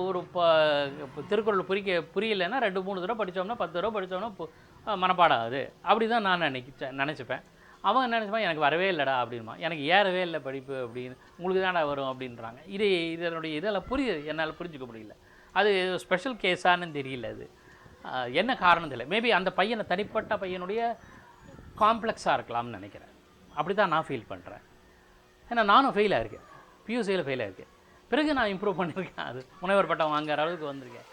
திருக்குறள் புரியலைன்னா 2-3 தடவை படித்தோம்னா 10 தடவை படித்தோம்னா மனப்பாடம் ஆகுது. அப்படி தான் நான் நினச்சிப்பேன். அவன் நினச்சிப்பான் எனக்கு வரவே இல்லைடா அப்படின்மா, எனக்கு ஏறவே இல்லை படிப்பு அப்படின்னு, உங்களுக்கு தான்டா வரும் அப்படின்றாங்க. இதனுடைய இதெல்லாம் புரியுது, என்னால் புரிஞ்சுக்க முடியல. அது ஸ்பெஷல் கேஸானு தெரியல. அது என்ன காரணம் தெரியல. மேபி அந்த பையனை தனிப்பட்ட பையனுடைய காம்ப்ளெக்ஸாக இருக்கலாம்னு நினைக்கிறேன். அப்படி தான் நான் ஃபீல் பண்ணுறேன். ஏன்னா நானும் ஃபெயில் ஆகிருக்கேன், பியூசியில் ஃபெயில் ஆகிருக்கேன். பிறகு நான் இம்ப்ரூவ் பண்ணியிருக்கேன். அது முனைவர் பட்டம் வாங்குற அளவுக்கு வந்திருக்கேன்.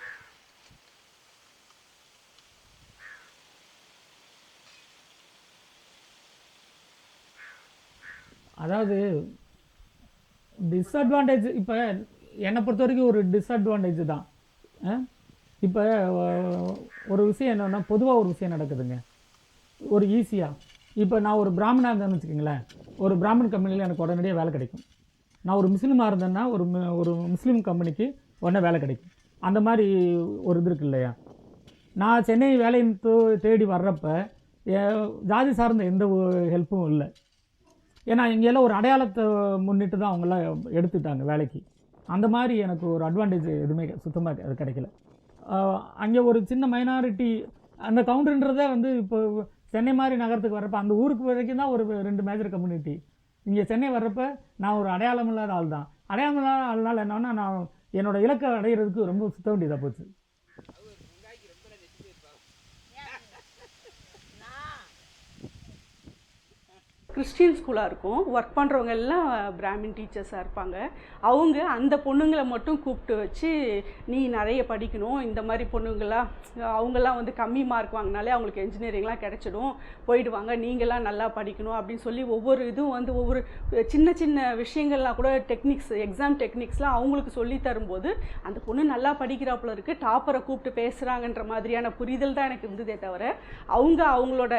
அதாவது டிஸ்அட்வான்டேஜ் இப்போ என்னை பொறுத்த வரைக்கும் ஒரு டிஸ்அட்வான்டேஜ் தான். இப்போ ஒரு விஷயம் என்னென்னா, பொதுவாக ஒரு விஷயம் நடக்குதுங்க ஒரு ஈஸியாக. இப்போ நான் ஒரு பிராமணாக இருந்தேன்னு வச்சுக்கோங்களேன், ஒரு பிராமன் கம்பெனியில் எனக்கு உடனடியாக வேலை கிடைக்கும். நான் ஒரு முஸ்லீமாக இருந்தேன்னா ஒரு முஸ்லீம் கம்பெனிக்கு உடனே வேலை கிடைக்கும். அந்த மாதிரி ஒரு இது இருக்கு இல்லையா. நான் சென்னை வேலையை தேடி வர்றப்ப ஜாதி சார்ந்த எந்த ஹெல்ப்பும் இல்லை. ஏன்னா இங்கெல்லாம் ஒரு அடையாளத்தை முன்னிட்டு தான் அவங்களாம் எடுத்துட்டாங்க வேலைக்கு. அந்த மாதிரி எனக்கு ஒரு அட்வான்டேஜ் எதுவுமே சுத்தமாக அது கிடைக்கல. அங்கே ஒரு சின்ன மைனாரிட்டி அந்த கவுண்டர்ன்றதே வந்து இப்போ சென்னை மாதிரி நகரத்துக்கு வர்றப்ப அந்த ஊருக்கு வரைக்கும் தான் ஒரு 2 மேஜர் கம்யூனிட்டி. இங்கே சென்னை வர்றப்ப நான் ஒரு அடையாளம் இல்லாத ஆள் தான். அடையாளம் இல்லாத ஆள்னால என்னன்னா, நான் என்னோடய இலக்கை அடைகிறதுக்கு ரொம்ப சுத்த வேண்டியதாக போச்சு. கிறிஸ்டின் ஸ்கூலாக இருக்கும். ஒர்க் பண்ணுறவங்க எல்லாம் பிராமின் டீச்சர்ஸாக இருப்பாங்க. அவங்க அந்த பொண்ணுங்களை மட்டும் கூப்பிட்டு வச்சு, நீ நிறைய படிக்கணும், இந்த மாதிரி பொண்ணுங்களாம் அவங்கெல்லாம் வந்து கம்மி மார்க் வாங்கினாலே அவங்களுக்கு என்ஜினியரிங்லாம் கிடச்சிடும், போயிடுவாங்க, நீங்களாம் நல்லா படிக்கணும் அப்படின்னு சொல்லி ஒவ்வொரு இதுவும் வந்து ஒவ்வொரு சின்ன சின்ன விஷயங்கள்லாம் கூட டெக்னிக்ஸ், எக்ஸாம் டெக்னிக்ஸ்லாம் அவங்களுக்கு சொல்லி தரும்போது அந்த பொண்ணு நல்லா படிக்கிறாப்புல இருக்குது, டாப்பரை கூப்பிட்டு பேசுகிறாங்கன்ற மாதிரியான புரிதல் தான் எனக்கு இருந்ததே தவிர, அவங்களோட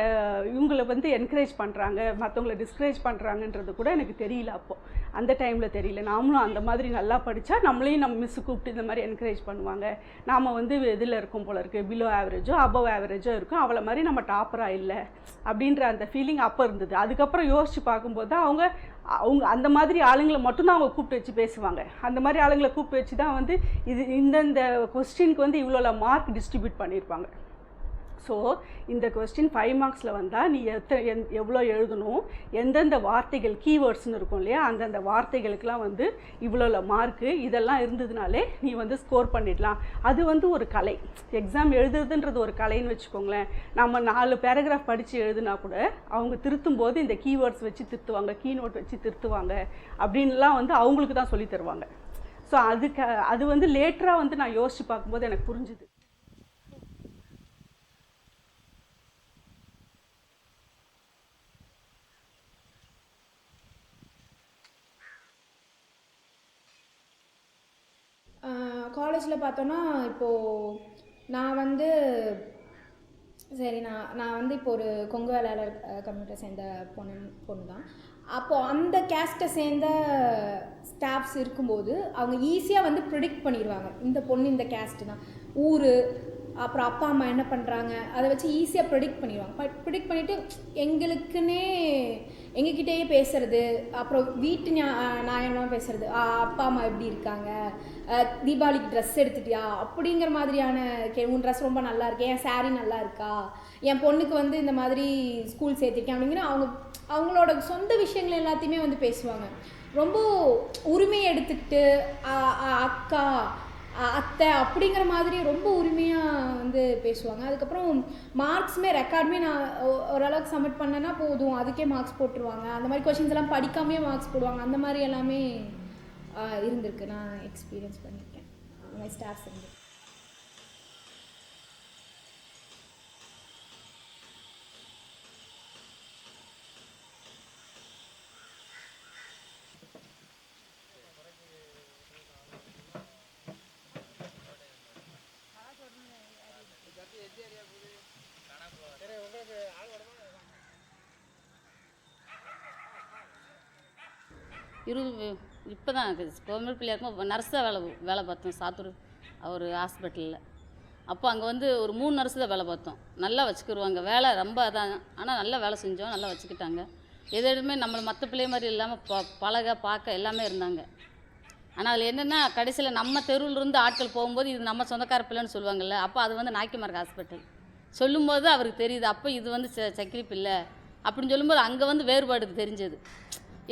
இவங்களை வந்து என்கரேஜ் பண்ணுறாங்க, மற்றவங்களை டிஸ்கரேஜ் பண்ணுறாங்கன்றது கூட எனக்கு தெரியல. அப்போது அந்த டைமில் தெரியல. நாமளும் அந்த மாதிரி நல்லா படித்தா நம்மளையும் நம்ம மிஸ்ஸு கூப்பிட்டு இந்த மாதிரி என்கரேஜ் பண்ணுவாங்க, நாம் வந்து இதில் இருக்கும் போல இருக்குது, பிலோ ஆவரேஜோ அபவ் ஆவரேஜோ இருக்கும், அவளை மாதிரி நம்ம டாப்பராக இல்லை அப்படின்ற அந்த ஃபீலிங் அப்போ இருந்தது. அதுக்கப்புறம் யோசித்து பார்க்கும்போது தான் அவங்க அந்த மாதிரி ஆளுங்களை மட்டும்தான் அவங்க கூப்பிட்டு வச்சு பேசுவாங்க. அந்த மாதிரி ஆளுங்களை கூப்பிட்டு வச்சு தான் வந்து இந்தந்த கொஸ்டினுக்கு வந்து இவ்வளோ மார்க் டிஸ்ட்ரிபியூட் பண்ணியிருப்பாங்க. ஸோ இந்த கொஸ்டின் 5 மார்க்ஸில் வந்தால் நீ எவ்வளோ எழுதணும், எந்தெந்த வார்த்தைகள் கீவேர்ட்ஸ்னு இருக்கும் இல்லையா, அந்தந்த வார்த்தைகளுக்கெலாம் வந்து இவ்வளோ மார்க்கு, இதெல்லாம் இருந்ததுனாலே நீ வந்து ஸ்கோர் பண்ணிடலாம். அது வந்து ஒரு கலை. எக்ஸாம் எழுதுறதுன்றது ஒரு கலைன்னு வச்சுக்கோங்களேன். நம்ம 4 பேராகிராஃப் படித்து எழுதுனா கூட அவங்க திருத்தும் போது இந்த கீவேர்ட்ஸ் வச்சு திருத்துவாங்க, கீ நோட் வச்சு திருத்துவாங்க அப்படின்லாம் வந்து அவங்களுக்கு தான் சொல்லி தருவாங்க. ஸோ அது வந்து லேட்டராக வந்து நான் யோசித்து பார்க்கும்போது எனக்கு புரிஞ்சுது. காலேஜில் பார்த்தோன்னா இப்போது நான் வந்து சரி நான் வந்து இப்போ ஒரு கொங்கு வேளாளர் கம்யூனிட்டியை சேர்ந்த பொண்ணு தான். அப்போது அந்த கேஸ்ட்டை சேர்ந்த ஸ்டாஃப்ஸ் இருக்கும்போது அவங்க ஈஸியாக வந்து ப்ரிடிக்ட் பண்ணிடுவாங்க, இந்த பொண்ணு இந்த கேஸ்ட்டு தான், ஊர், அப்புறம் அப்பா அம்மா என்ன பண்ணுறாங்க, அதை வச்சு ஈஸியாக ப்ரிடிக்ட் பண்ணிடுவாங்க. ப்ரிடிக்ட் பண்ணிவிட்டு எங்களுக்குன்னே எங்ககிட்டயே பேசுகிறது, அப்புறம் வீட்டு நியாயமாக பேசுகிறது, அப்பா அம்மா எப்படி இருக்காங்க, தீபாவளிக்கு ட்ரெஸ் எடுத்துட்டியா அப்படிங்கிற மாதிரியான உன் ட்ரெஸ் ரொம்ப நல்லா இருக்கு, என் சாரீ நல்லா இருக்கா, என் பொண்ணுக்கு வந்து இந்த மாதிரி ஸ்கூல் சேர்த்திருக்கேன் அப்படிங்கிற அவங்களோட சொந்த விஷயங்கள் எல்லாத்தையுமே வந்து பேசுவாங்க. ரொம்ப உரிமையை எடுத்துக்கிட்டு அக்கா அத்தை அப்படிங்கிற மாதிரி ரொம்ப உரிமையாக வந்து பேசுவாங்க. அதுக்கப்புறம் மார்க்ஸுமே ரெக்கார்டுமே நான் ஓரளவுக்கு சப்மிட் பண்ணேன்னா போதும், அதுக்கே மார்க்ஸ் போட்டுருவாங்க. அந்த மாதிரி கொஷின்ஸ் எல்லாம் படிக்காமே மார்க்ஸ் போடுவாங்க. அந்த மாதிரி எல்லாமே இருந்திருக்கு, நான் எக்ஸ்பீரியன்ஸ் பண்ணியிருக்கேன். அந்த மாதிரி ஸ்டாஃப்ஸ் இருந்து. இப்போ தான் கவர்மெண்ட் பிள்ளையா இருக்கும் நர்ஸாக வேலை பார்த்தோம் சாத்தூர் ஒரு ஹாஸ்பிட்டலில். அப்போ அங்கே வந்து ஒரு 3 நர்ஸு தான் வேலை பார்த்தோம். நல்லா வச்சுக்கிடுவாங்க, வேலை ரொம்ப தான், ஆனால் நல்லா வேலை செஞ்சோம், நல்லா வச்சுக்கிட்டாங்க. எதுவுமே நம்மளை மற்ற பிள்ளை மாதிரி இல்லாமல் பழக பார்க்க எல்லாமே இருந்தாங்க. ஆனால் அதில் என்னென்னா கடைசியில் நம்ம தெருவிலிருந்து ஆட்கள் போகும்போது இது நம்ம சொந்தக்கார பிள்ளைன்னு சொல்லுவாங்கள்ல, அப்போ அது வந்து நாய்க்குமார்க் ஹாஸ்பிட்டல் சொல்லும்போது அவருக்கு தெரியுது, அப்போ இது வந்து சக்கிரி பிள்ளை அப்படின்னு சொல்லும்போது அங்கே வந்து வேறுபாடு தெரிஞ்சது.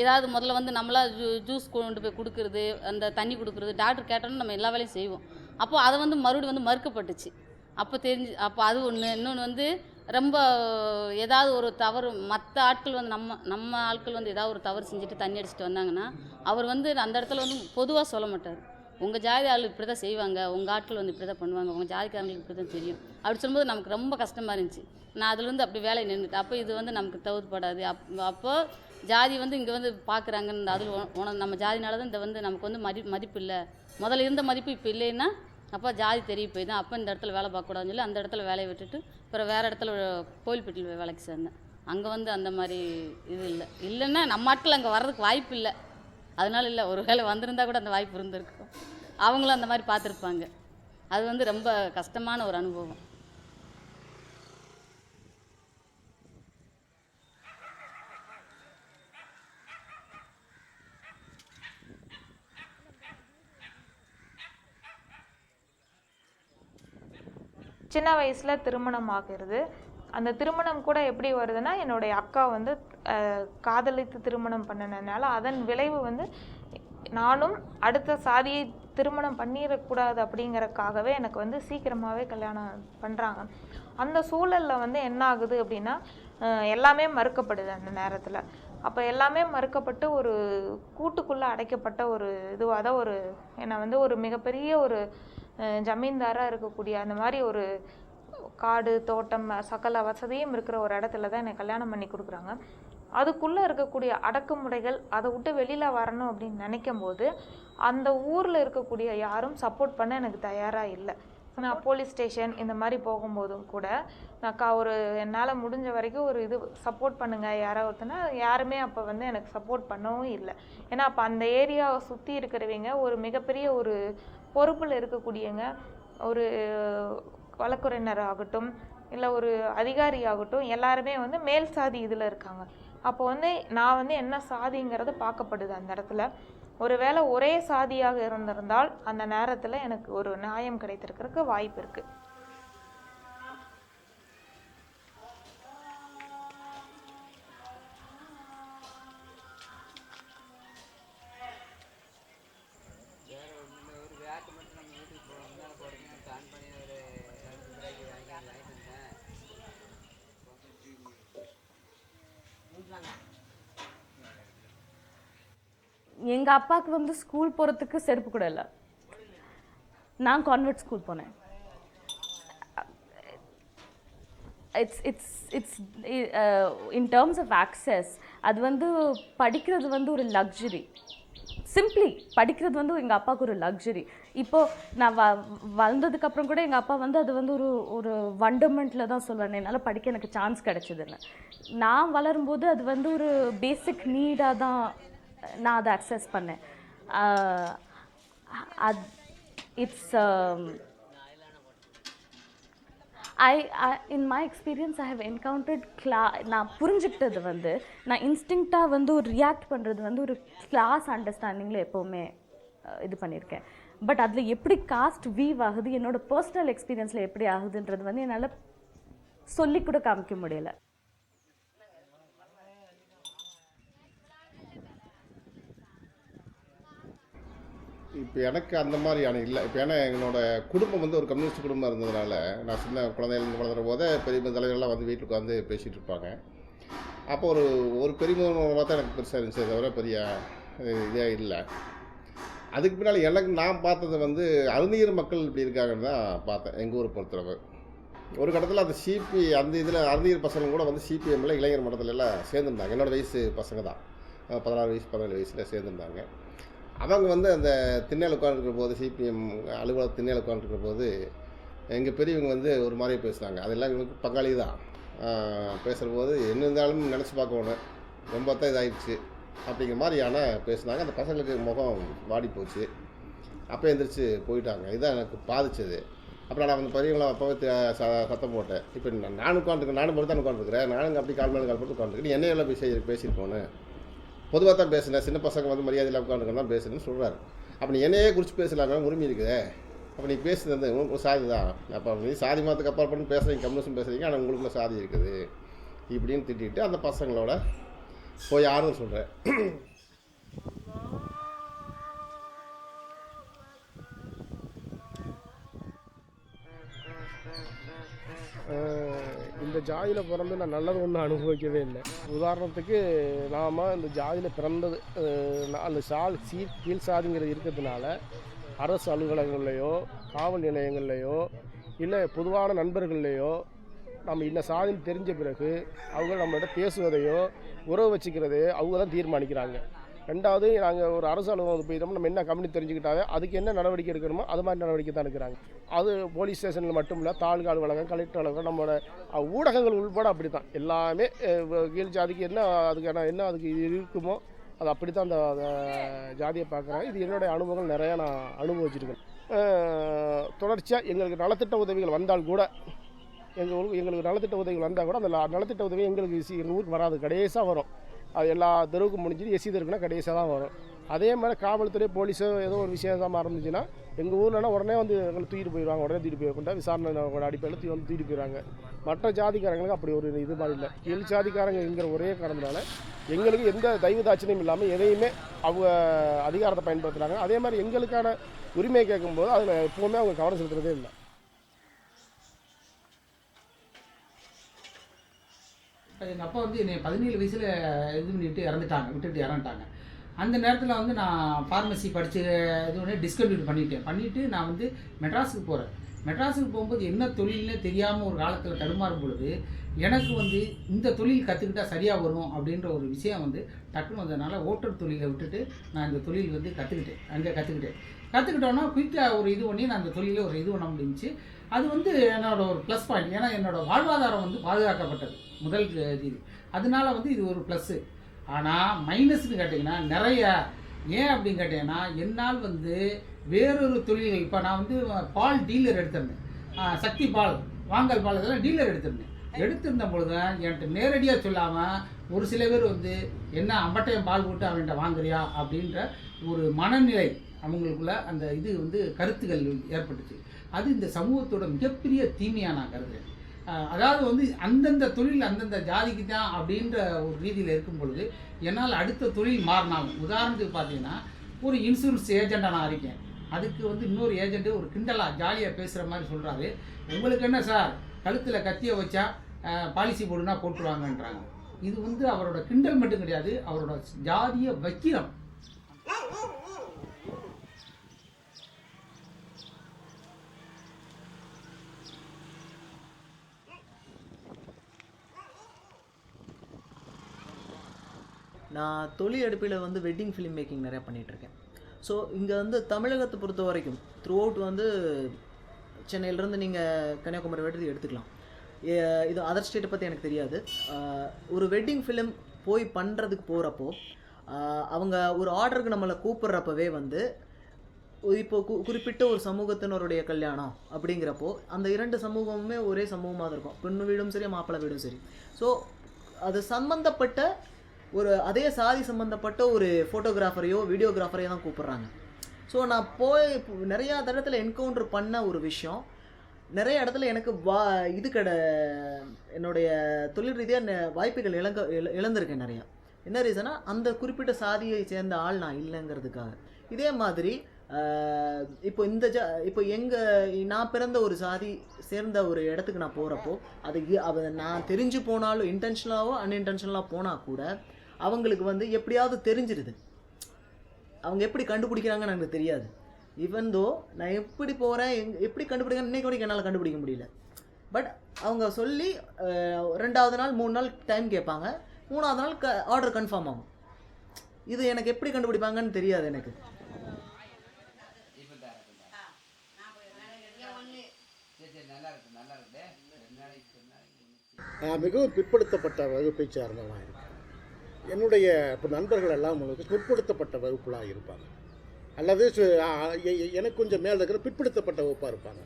ஏதாவது முதல்ல வந்து நம்மளா ஜூஸ் கொண்டு போய் கொடுக்குறது, அந்த தண்ணி கொடுக்குறது, டாக்டர் கேட்டோன்னு நம்ம எல்லா வேலையும் செய்வோம். அப்போது அதை வந்து மறுபடியும் வந்து மறுக்கப்பட்டுச்சு. அப்போ அப்போ அது ஒன்று. இன்னொன்று வந்து ரொம்ப ஏதாவது ஒரு தவறு மற்ற ஆட்கள் வந்து நம்ம ஆட்கள் வந்து ஏதாவது ஒரு தவறு செஞ்சுட்டு தண்ணி அடிச்சுட்டு வந்தாங்கன்னா அவர் வந்து அந்த இடத்துல வந்து பொதுவாக சொல்ல மாட்டார், உங்கள் ஜாதி ஆள் இப்படி தான் செய்வாங்க, உங்கள் ஆட்கள் வந்து இப்படி தான் பண்ணுவாங்க, உங்கள் ஜாதிக்காரங்களுக்கு இப்படி தான் தெரியும் அப்படி சொல்லும்போது நமக்கு ரொம்ப கஷ்டமாக இருந்துச்சு. நான் அதுலேருந்து அப்படி வேலையை நின்றுட்டு அப்போ இது வந்து நமக்கு தவிர்ப்படாது. அப்போது ஜாதி வந்து இங்கே வந்து பார்க்குறாங்கன்னு அதில் நம்ம ஜாதினால தான் இந்த வந்து நமக்கு வந்து மதிப்பு இல்லை, முதல்ல இருந்த மதிப்பு இப்போ இல்லைன்னா அப்போ ஜாதி தெரிய போய் தான் அப்போ இந்த இடத்துல வேலை பார்க்கக்கூடாதுன்னு சொல்லி அந்த இடத்துல வேலையை விட்டுட்டு அப்புறம் வேறு இடத்துல கோயில்பட்டியில் வேலைக்கு சேர்ந்தேன். அங்கே வந்து அந்த மாதிரி இது இல்லைன்னா நம்ம ஆட்கள் அங்கே வர்றதுக்கு வாய்ப்பு இல்லை, அதனால இல்லை, ஒரு வேளை வந்திருந்தால் கூட அந்த வாய்ப்பு இருந்திருக்கும், அவங்களும் அந்த மாதிரி பார்த்துருப்பாங்க. அது வந்து ரொம்ப கஷ்டமான ஒரு அனுபவம். சின்ன வயசில் திருமணம் ஆகிறது. அந்த திருமணம் கூட எப்படி வருதுன்னா, என்னுடைய அக்கா வந்து காதலித்து திருமணம் பண்ணினதுனால அதன் விளைவு வந்து நானும் அடுத்த சாதியை திருமணம் பண்ணிடக்கூடாது அப்படிங்கிறதுக்காகவே எனக்கு வந்து சீக்கிரமாகவே கல்யாணம் பண்ணுறாங்க. அந்த சூழலில் வந்து என்ன ஆகுது அப்படின்னா, எல்லாமே மறுக்கப்படுது அந்த நேரத்தில். அப்போ எல்லாமே மறுக்கப்பட்டு ஒரு கூட்டுக்குள்ளே அடைக்கப்பட்ட ஒரு இதுவாக தான் என்னை வந்து ஒரு மிகப்பெரிய ஒரு ஜமீன்தாராக இருக்கக்கூடிய அந்த மாதிரி ஒரு காடு தோட்டம் சகல வசதியும் இருக்கிற ஒரு இடத்துல தான் என்னை கல்யாணம் பண்ணி கொடுக்குறாங்க. அதுக்குள்ளே இருக்கக்கூடிய அடக்குமுறைகள் அதை விட்டு வெளியில் வரணும் அப்படின்னு நினைக்கும் போது அந்த ஊரில் இருக்கக்கூடிய யாரும் சப்போர்ட் பண்ண எனக்கு தயாராக இல்லை. நான் போலீஸ் ஸ்டேஷன் இந்த மாதிரி போகும்போதும் கூட நான் என்னால் முடிஞ்ச வரைக்கும் ஒரு இது சப்போர்ட் பண்ணுங்கள் யாராவது ஒருத்தனா, யாருமே அப்போ வந்து எனக்கு சப்போர்ட் பண்ணவும் இல்லை. ஏன்னா அப்போ அந்த ஏரியாவை சுற்றி இருக்கிறவங்க ஒரு மிகப்பெரிய ஒரு பொறுப்பில் இருக்கக்கூடியங்க, ஒரு வழக்குரைஞர் ஆகட்டும் இல்லை ஒரு அதிகாரி ஆகட்டும், எல்லாருமே வந்து மேல் சாதி இதில் இருக்காங்க. அப்போ வந்து நான் வந்து என்ன சாதிங்கிறது பார்க்கப்படுது அந்த இடத்துல. ஒருவேளை ஒரே சாதியாக இருந்திருந்தால் அந்த நேரத்தில் எனக்கு ஒரு நியாயம் கிடைத்திருக்கிறதுக்கு வாய்ப்பு இருக்குது. எங்கள் அப்பாவுக்கு வந்து ஸ்கூல் போகிறதுக்கு செருப்பு கூட இல்லை. நான் கான்வெர்ட் ஸ்கூல் போனேன். It's in terms of access அது வந்து படிக்கிறது வந்து ஒரு லக்ஸுரி. சிம்பிளி படிக்கிறது வந்து எங்கள் அப்பாவுக்கு ஒரு லக்ஸுரி. இப்போது நான் வளர்ந்ததுக்கப்புறம் கூட எங்கள் அப்பா வந்து அது வந்து ஒரு வண்டர்மெண்ட்டில் தான் சொல்லுவேன், என்னால் படிக்க எனக்கு சான்ஸ் கிடச்சிதுன்னு. நான் வளரும்போது அது வந்து ஒரு பேசிக் நீடாக தான் நான் அதை அக்சஸ் பண்ணேன். It's in my experience I have encountered நான் புரிஞ்சுக்கிட்டது வந்து நான் இன்ஸ்டிங்க்டாக வந்து ஒரு ரியாக்ட் பண்ணுறது வந்து ஒரு கிளாஸ் அண்டர்ஸ்டாண்டிங்கில் எப்போவுமே இது பண்ணியிருக்கேன். பட் அதில் எப்படி காஸ்ட் வீவ் ஆகுது, என்னோடய பர்சனல் எக்ஸ்பீரியன்ஸில் எப்படி ஆகுதுன்றது வந்து என்னால் சொல்லிக்கூட காமிக்க முடியலை. இப்போ எனக்கு அந்த மாதிரியான இல்லை. இப்போ ஏன்னா என்னோட குடும்பம் வந்து ஒரு கம்யூனிஸ்ட் குடும்பம் இருந்ததுனால, நான் சின்ன குழந்தையிலேருந்து வளர்கிற போதே பெரிய தலைவர்கள்லாம் வந்து வீட்டுக்கு உட்காந்து பேசிகிட்டு இருப்பாங்க. அப்போ ஒரு பெரியவங்க பார்த்தா எனக்கு பெருசாக இருந்துச்சு, தவிர பெரிய இதே இல்லை. அதுக்கு பின்னால் எனக்கு நான் பார்த்தது வந்து அருந்தீர் மக்கள் இப்படி இருக்காங்கன்னு தான் பார்த்தேன் எங்கள் ஊரை பொறுத்தளவு. ஒரு கட்டத்தில் அந்த சிபி அந்த இதில் அருந்தீர் பசங்க கூட வந்து சிபிஎம்மில் இளைஞர் மன்றத்துல எல்லாம் சேர்ந்துருந்தாங்க. என்னோடய வயசு பசங்க தான், 16 வயசு 17 வயசில் சேர்ந்துருந்தாங்க. அவங்க வந்து அந்த திண்ணையில் உட்காந்துருக்கிற போது, சிபிஎம் அலுவலக திண்ணையில் உட்காந்துருக்கிற போது எங்கள் பெரியவங்க வந்து ஒரு மாதிரி பேசுனாங்க. அதெல்லாம் இவங்களுக்கு பங்காளி தான். பேசுகிற போது என்ன இருந்தாலும் நினச்சி பார்க்கணும், ரொம்ப தான் இதாகிடுச்சு அப்படிங்கிற மாதிரியான பேசுனாங்க. அந்த பசங்களுக்கு முகம் வாடி போச்சு. அப்போ எந்திரிச்சு போயிட்டாங்க. இதுதான் எனக்கு பாதிச்சது. அப்புறம் நான் வந்து பெரியவங்களாம் அப்போவே சத்தம் போட்டேன். இப்போ நானும் உட்காந்துருக்கேன், நானும் மட்டும் தான் உட்காந்துருக்கிறேன், நானும் அப்படி கால் மேலே கால் போட்டு உட்காந்துருக்கேன், நீ என்னையெல்லாம் பேசிட்டு போனேன், பொதுவாக தான் பேசுனேன், சின்ன பசங்க வந்து மரியாதையில் உட்காந்துருக்கேன் தான் பேசுகிறேன்னு சொல்கிறாரு. அப்போ நீ என்னையே குறித்து பேசலாமே, உரிமை இருக்குது, அப்போ நீ பேசுனது உங்களுக்கு சாதி தான், அப்போ நீ சாதி மதத்துக்கு அப்பால் பண்ணி பேசுகிறீங்க, கம்யூனிஸ்ட் பேசுகிறீங்க, ஆனால் உங்களுக்குள்ள சாதி இருக்குது இப்படின்னு திட்டிட்டு அந்த பசங்களோட போய் யாரும் சொல்கிறேன். இந்த ஜாதியில் பிறந்து நான் நல்லது ஒன்றும் அனுபவிக்கவே இல்லை. உதாரணத்துக்கு நாம் இந்த ஜாதியில் பிறந்தது அந்த கீழ் சாதிங்கிறது இருக்கிறதுனால அரசு அலுவலகங்கள்லையோ காவல் நிலையங்கள்லையோ இல்லை பொதுவான நண்பர்கள்லையோ நம்ம இன்ன சாதின்னு தெரிஞ்ச பிறகு அவங்க நம்மள்கிட்ட பேசுவதையோ உறவு வச்சுக்கிறதையோ அவங்க தான் தீர்மானிக்கிறாங்க. ரெண்டாவது, நாங்கள் ஒரு அரசு அலுவலகம் போயிட்டோம், நம்ம என்ன கம்பெனி தெரிஞ்சுக்கிட்டாவே அதுக்கு என்ன நடவடிக்கை எடுக்கணுமோ அது மாதிரி நடவடிக்கை தான் எடுக்கிறாங்க. அது போலீஸ் ஸ்டேஷனில் மட்டும் இல்லை, தாலுகா அலுவலகம், கலெக்டர் அலுவலகம், நம்மளோட ஊடகங்கள் உள்பட அப்படி தான் எல்லாமே. கீழ் ஜாதிக்கு என்ன அதுக்கு இது இருக்குமோ அது அப்படி தான் அந்த ஜாதியை பார்க்குறாங்க. இது என்னுடைய அனுபவங்கள் நிறையா நான் அனுபவிச்சிருக்கேன். தொடர்ச்சியாக எங்களுக்கு நலத்திட்ட உதவிகள் வந்தால் கூட எங்களுக்கு நலத்திட்ட உதவிகள் வந்தால் கூட அந்த நலத்திட்ட உதவி எங்களுக்கு எங்கள் ஊருக்கு வராது, கடைசியாக வரும். அது எல்லா தெருவுக்கும் முடிஞ்சுட்டு எஸ்சி தெருக்குன்னா கடைசியாக தான் வரும். அதே மாதிரி காவல்துறை போலீஸோ ஏதோ ஒரு விஷயம் இருந்துச்சுன்னா எங்கள் ஊர்லனா உடனே வந்து எங்களை தூக்கிட்டு போயிடுவாங்க. உடனே தூக்கிட்டு போய்க்கொண்டா விசாரணை அடிப்படையில் தூக்கிட்டு போயிடுவாங்க. மற்ற ஜாதிக்காரங்களுக்கு அப்படி ஒரு இது மாதிரி இல்லை. கீழ் ஜாதிக்காரங்கிற ஒரே காரணத்தினால எங்களுக்கு எந்த தெய்வ தாட்சியம் இல்லாமல் எதையுமே அவங்க அதிகாரத்தை பயன்படுத்துகிறாங்க. அதே மாதிரி எங்களுக்கான உரிமையை கேட்கும்போது அதில் எப்போவுமே அவங்க கவனம் செலுத்துறதே இல்லை. எங்கள் அப்பா வந்து என்னை 17 வயசில் இது பண்ணிட்டு விட்டுட்டு இறந்துட்டாங்க. அந்த நேரத்தில் வந்து நான் ஃபார்மசி படித்து இது ஒன்று டிஸ்கண்டினியூ பண்ணிவிட்டு நான் வந்து மெட்ராஸுக்கு போகிறேன். மெட்ராஸுக்கு போகும்போது என்ன தொழில்னே தெரியாமல் ஒரு காலத்தில் தடுமாறும் பொழுது எனக்கு வந்து இந்த தொழில் கற்றுக்கிட்டால் சரியாக வரும் அப்படின்ற ஒரு விஷயம் வந்து டக்குன்னு வந்ததுனால ஓட்டர் தொழிலை விட்டுட்டு நான் இந்த தொழில் வந்து கற்றுக்கிட்டோன்னா குயிக்காக ஒரு இது பண்ணி நான் அந்த தொழிலில் ஒரு இது பண்ண முடிஞ்சிச்சு. அது வந்து என்னோட ஒரு ப்ளஸ் பாயிண்ட். ஏன்னா என்னோடய வாழ்வாதாரம் வந்து பாதுகாக்கப்பட்டது முதல் இது. அதனால வந்து இது ஒரு ப்ளஸ்ஸு. ஆனால் மைனஸ்ன்னு கேட்டிங்கன்னா நிறைய. ஏன் அப்படின்னு கேட்டிங்கன்னா என்னால் வந்து வேறொரு தொழில்கள், இப்போ நான் வந்து பால் டீலர் எடுத்திருந்தேன், சக்தி பால், வாங்கல் பால், இதெல்லாம் டீலர் எடுத்திருந்த பொழுது தான் என்கிட்ட நேரடியாக சொல்லாமல் ஒரு சில பேர் வந்து என்ன அம்பட்டையம் பால் போட்டு அவன்கிட்ட வாங்குறியா அப்படின்ற ஒரு மனநிலை அவங்களுக்குள்ள அந்த இது வந்து கருத்துக்கள் ஏற்பட்டுச்சு. அது இந்த சமூகத்தோட மிகப்பெரிய தீமையாக நான் கருதுகிறேன். அதாவது வந்து அந்தந்த தொழில் அந்தந்த ஜாதிக்கு தான் அப்படின்ற ஒரு ரீதியில் இருக்கும் பொழுது என்னால் அடுத்த தொழில் மாறினாலும், உதாரணத்துக்கு பார்த்தீங்கன்னா ஒரு இன்சூரன்ஸ் ஏஜெண்ட்டாக நான் இருக்கேன், அதுக்கு வந்து இன்னொரு ஏஜெண்ட்டு ஒரு கிண்டலாக ஜாலியாக பேசுகிற மாதிரி சொல்கிறாரு, உங்களுக்கு என்ன சார் கழுத்தில் கத்தியை வச்சா பாலிசி போடுனா போட்டுருவாங்கன்றாங்க. இது வந்து அவரோட கிண்டல் மட்டும் கிடையாது, அவரோட ஜாதிய வக்கிரம். நான் தொழில் அடுப்பில் வந்து வெட்டிங் ஃபிலிம் மேக்கிங் நிறையா பண்ணிகிட்ருக்கேன். ஸோ இங்கே வந்து தமிழகத்தை பொறுத்த வரைக்கும் த்ரூ அவுட் வந்து சென்னையிலேருந்து நீங்கள் கன்னியாகுமரி வெட்டி எடுத்துக்கலாம். இது அதர் ஸ்டேட்டை பற்றி எனக்கு தெரியாது. ஒரு வெட்டிங் ஃபிலிம் போய் பண்ணுறதுக்கு போகிறப்போ அவங்க ஒரு ஆர்டருக்கு நம்மளை கூப்பிட்றப்பவே வந்து இப்போ குறிப்பிட்ட ஒரு சமூகத்தினருடைய கல்யாணம் அப்படிங்கிறப்போ அந்த 2 சமூகமுமே ஒரே சமூகமாக தான் இருக்கும், பெண்ணு வீடும் சரி மாப்பிள்ளை வீடும் சரி. ஸோ அது சம்பந்தப்பட்ட ஒரு அதே சாதி சம்மந்தப்பட்ட ஒரு ஃபோட்டோகிராஃபரையோ வீடியோகிராஃபரையோ தான் கூப்பிட்றாங்க. ஸோ நான் போய் நிறையா இடத்துல என்கவுண்டர் பண்ண ஒரு விஷயம், நிறைய இடத்துல எனக்கு என்னுடைய தொழில் ரீதியாக வாய்ப்புகள் இழந்திருக்கேன் நிறையா. என்ன ரீசனா, அந்த குறிப்பிட்ட சாதியை சேர்ந்த ஆள் நான் இல்லைங்கிறதுக்காக. இதே மாதிரி இப்போ இப்போ நான் பிறந்த ஒரு சாதி சேர்ந்த ஒரு இடத்துக்கு நான் போகிறப்போ நான் தெரிஞ்சு போனாலும் இன்டென்ஷனலாவோ அன்இன்டென்ஷனலாக போனால் கூட அவங்களுக்கு வந்து எப்படியாவது தெரிஞ்சிருது. அவங்க எப்படி கண்டுபிடிக்கிறாங்கன்னு எனக்கு தெரியாது. ஈவன் தோ நான் எப்படி போகிறேன் எப்படி கண்டுபிடிக்கிறேன் இன்றைக்கு வரைக்கும் என்னால் கண்டுபிடிக்க முடியல. பட் அவங்க சொல்லி 2வது நாள் 3 நாள் டைம் கேட்பாங்க. 3வது நாள் ஆர்டர் கன்ஃபார்ம் ஆகும். இது எனக்கு எப்படி கண்டுபிடிப்பாங்கன்னு தெரியாது எனக்கு. நான் மிகவும் பிற்படுத்தப்பட்ட வகுப்பை சார்ந்தவனாக இருக்கேன். என்னுடைய இப்போ நண்பர்கள் எல்லாம் உங்களுக்கு பிற்படுத்தப்பட்ட வகுப்புலாக இருப்பாங்க, அல்லது எனக்கு கொஞ்சம் மேலே இருக்கிற பிற்படுத்தப்பட்ட வகுப்பாக இருப்பாங்க.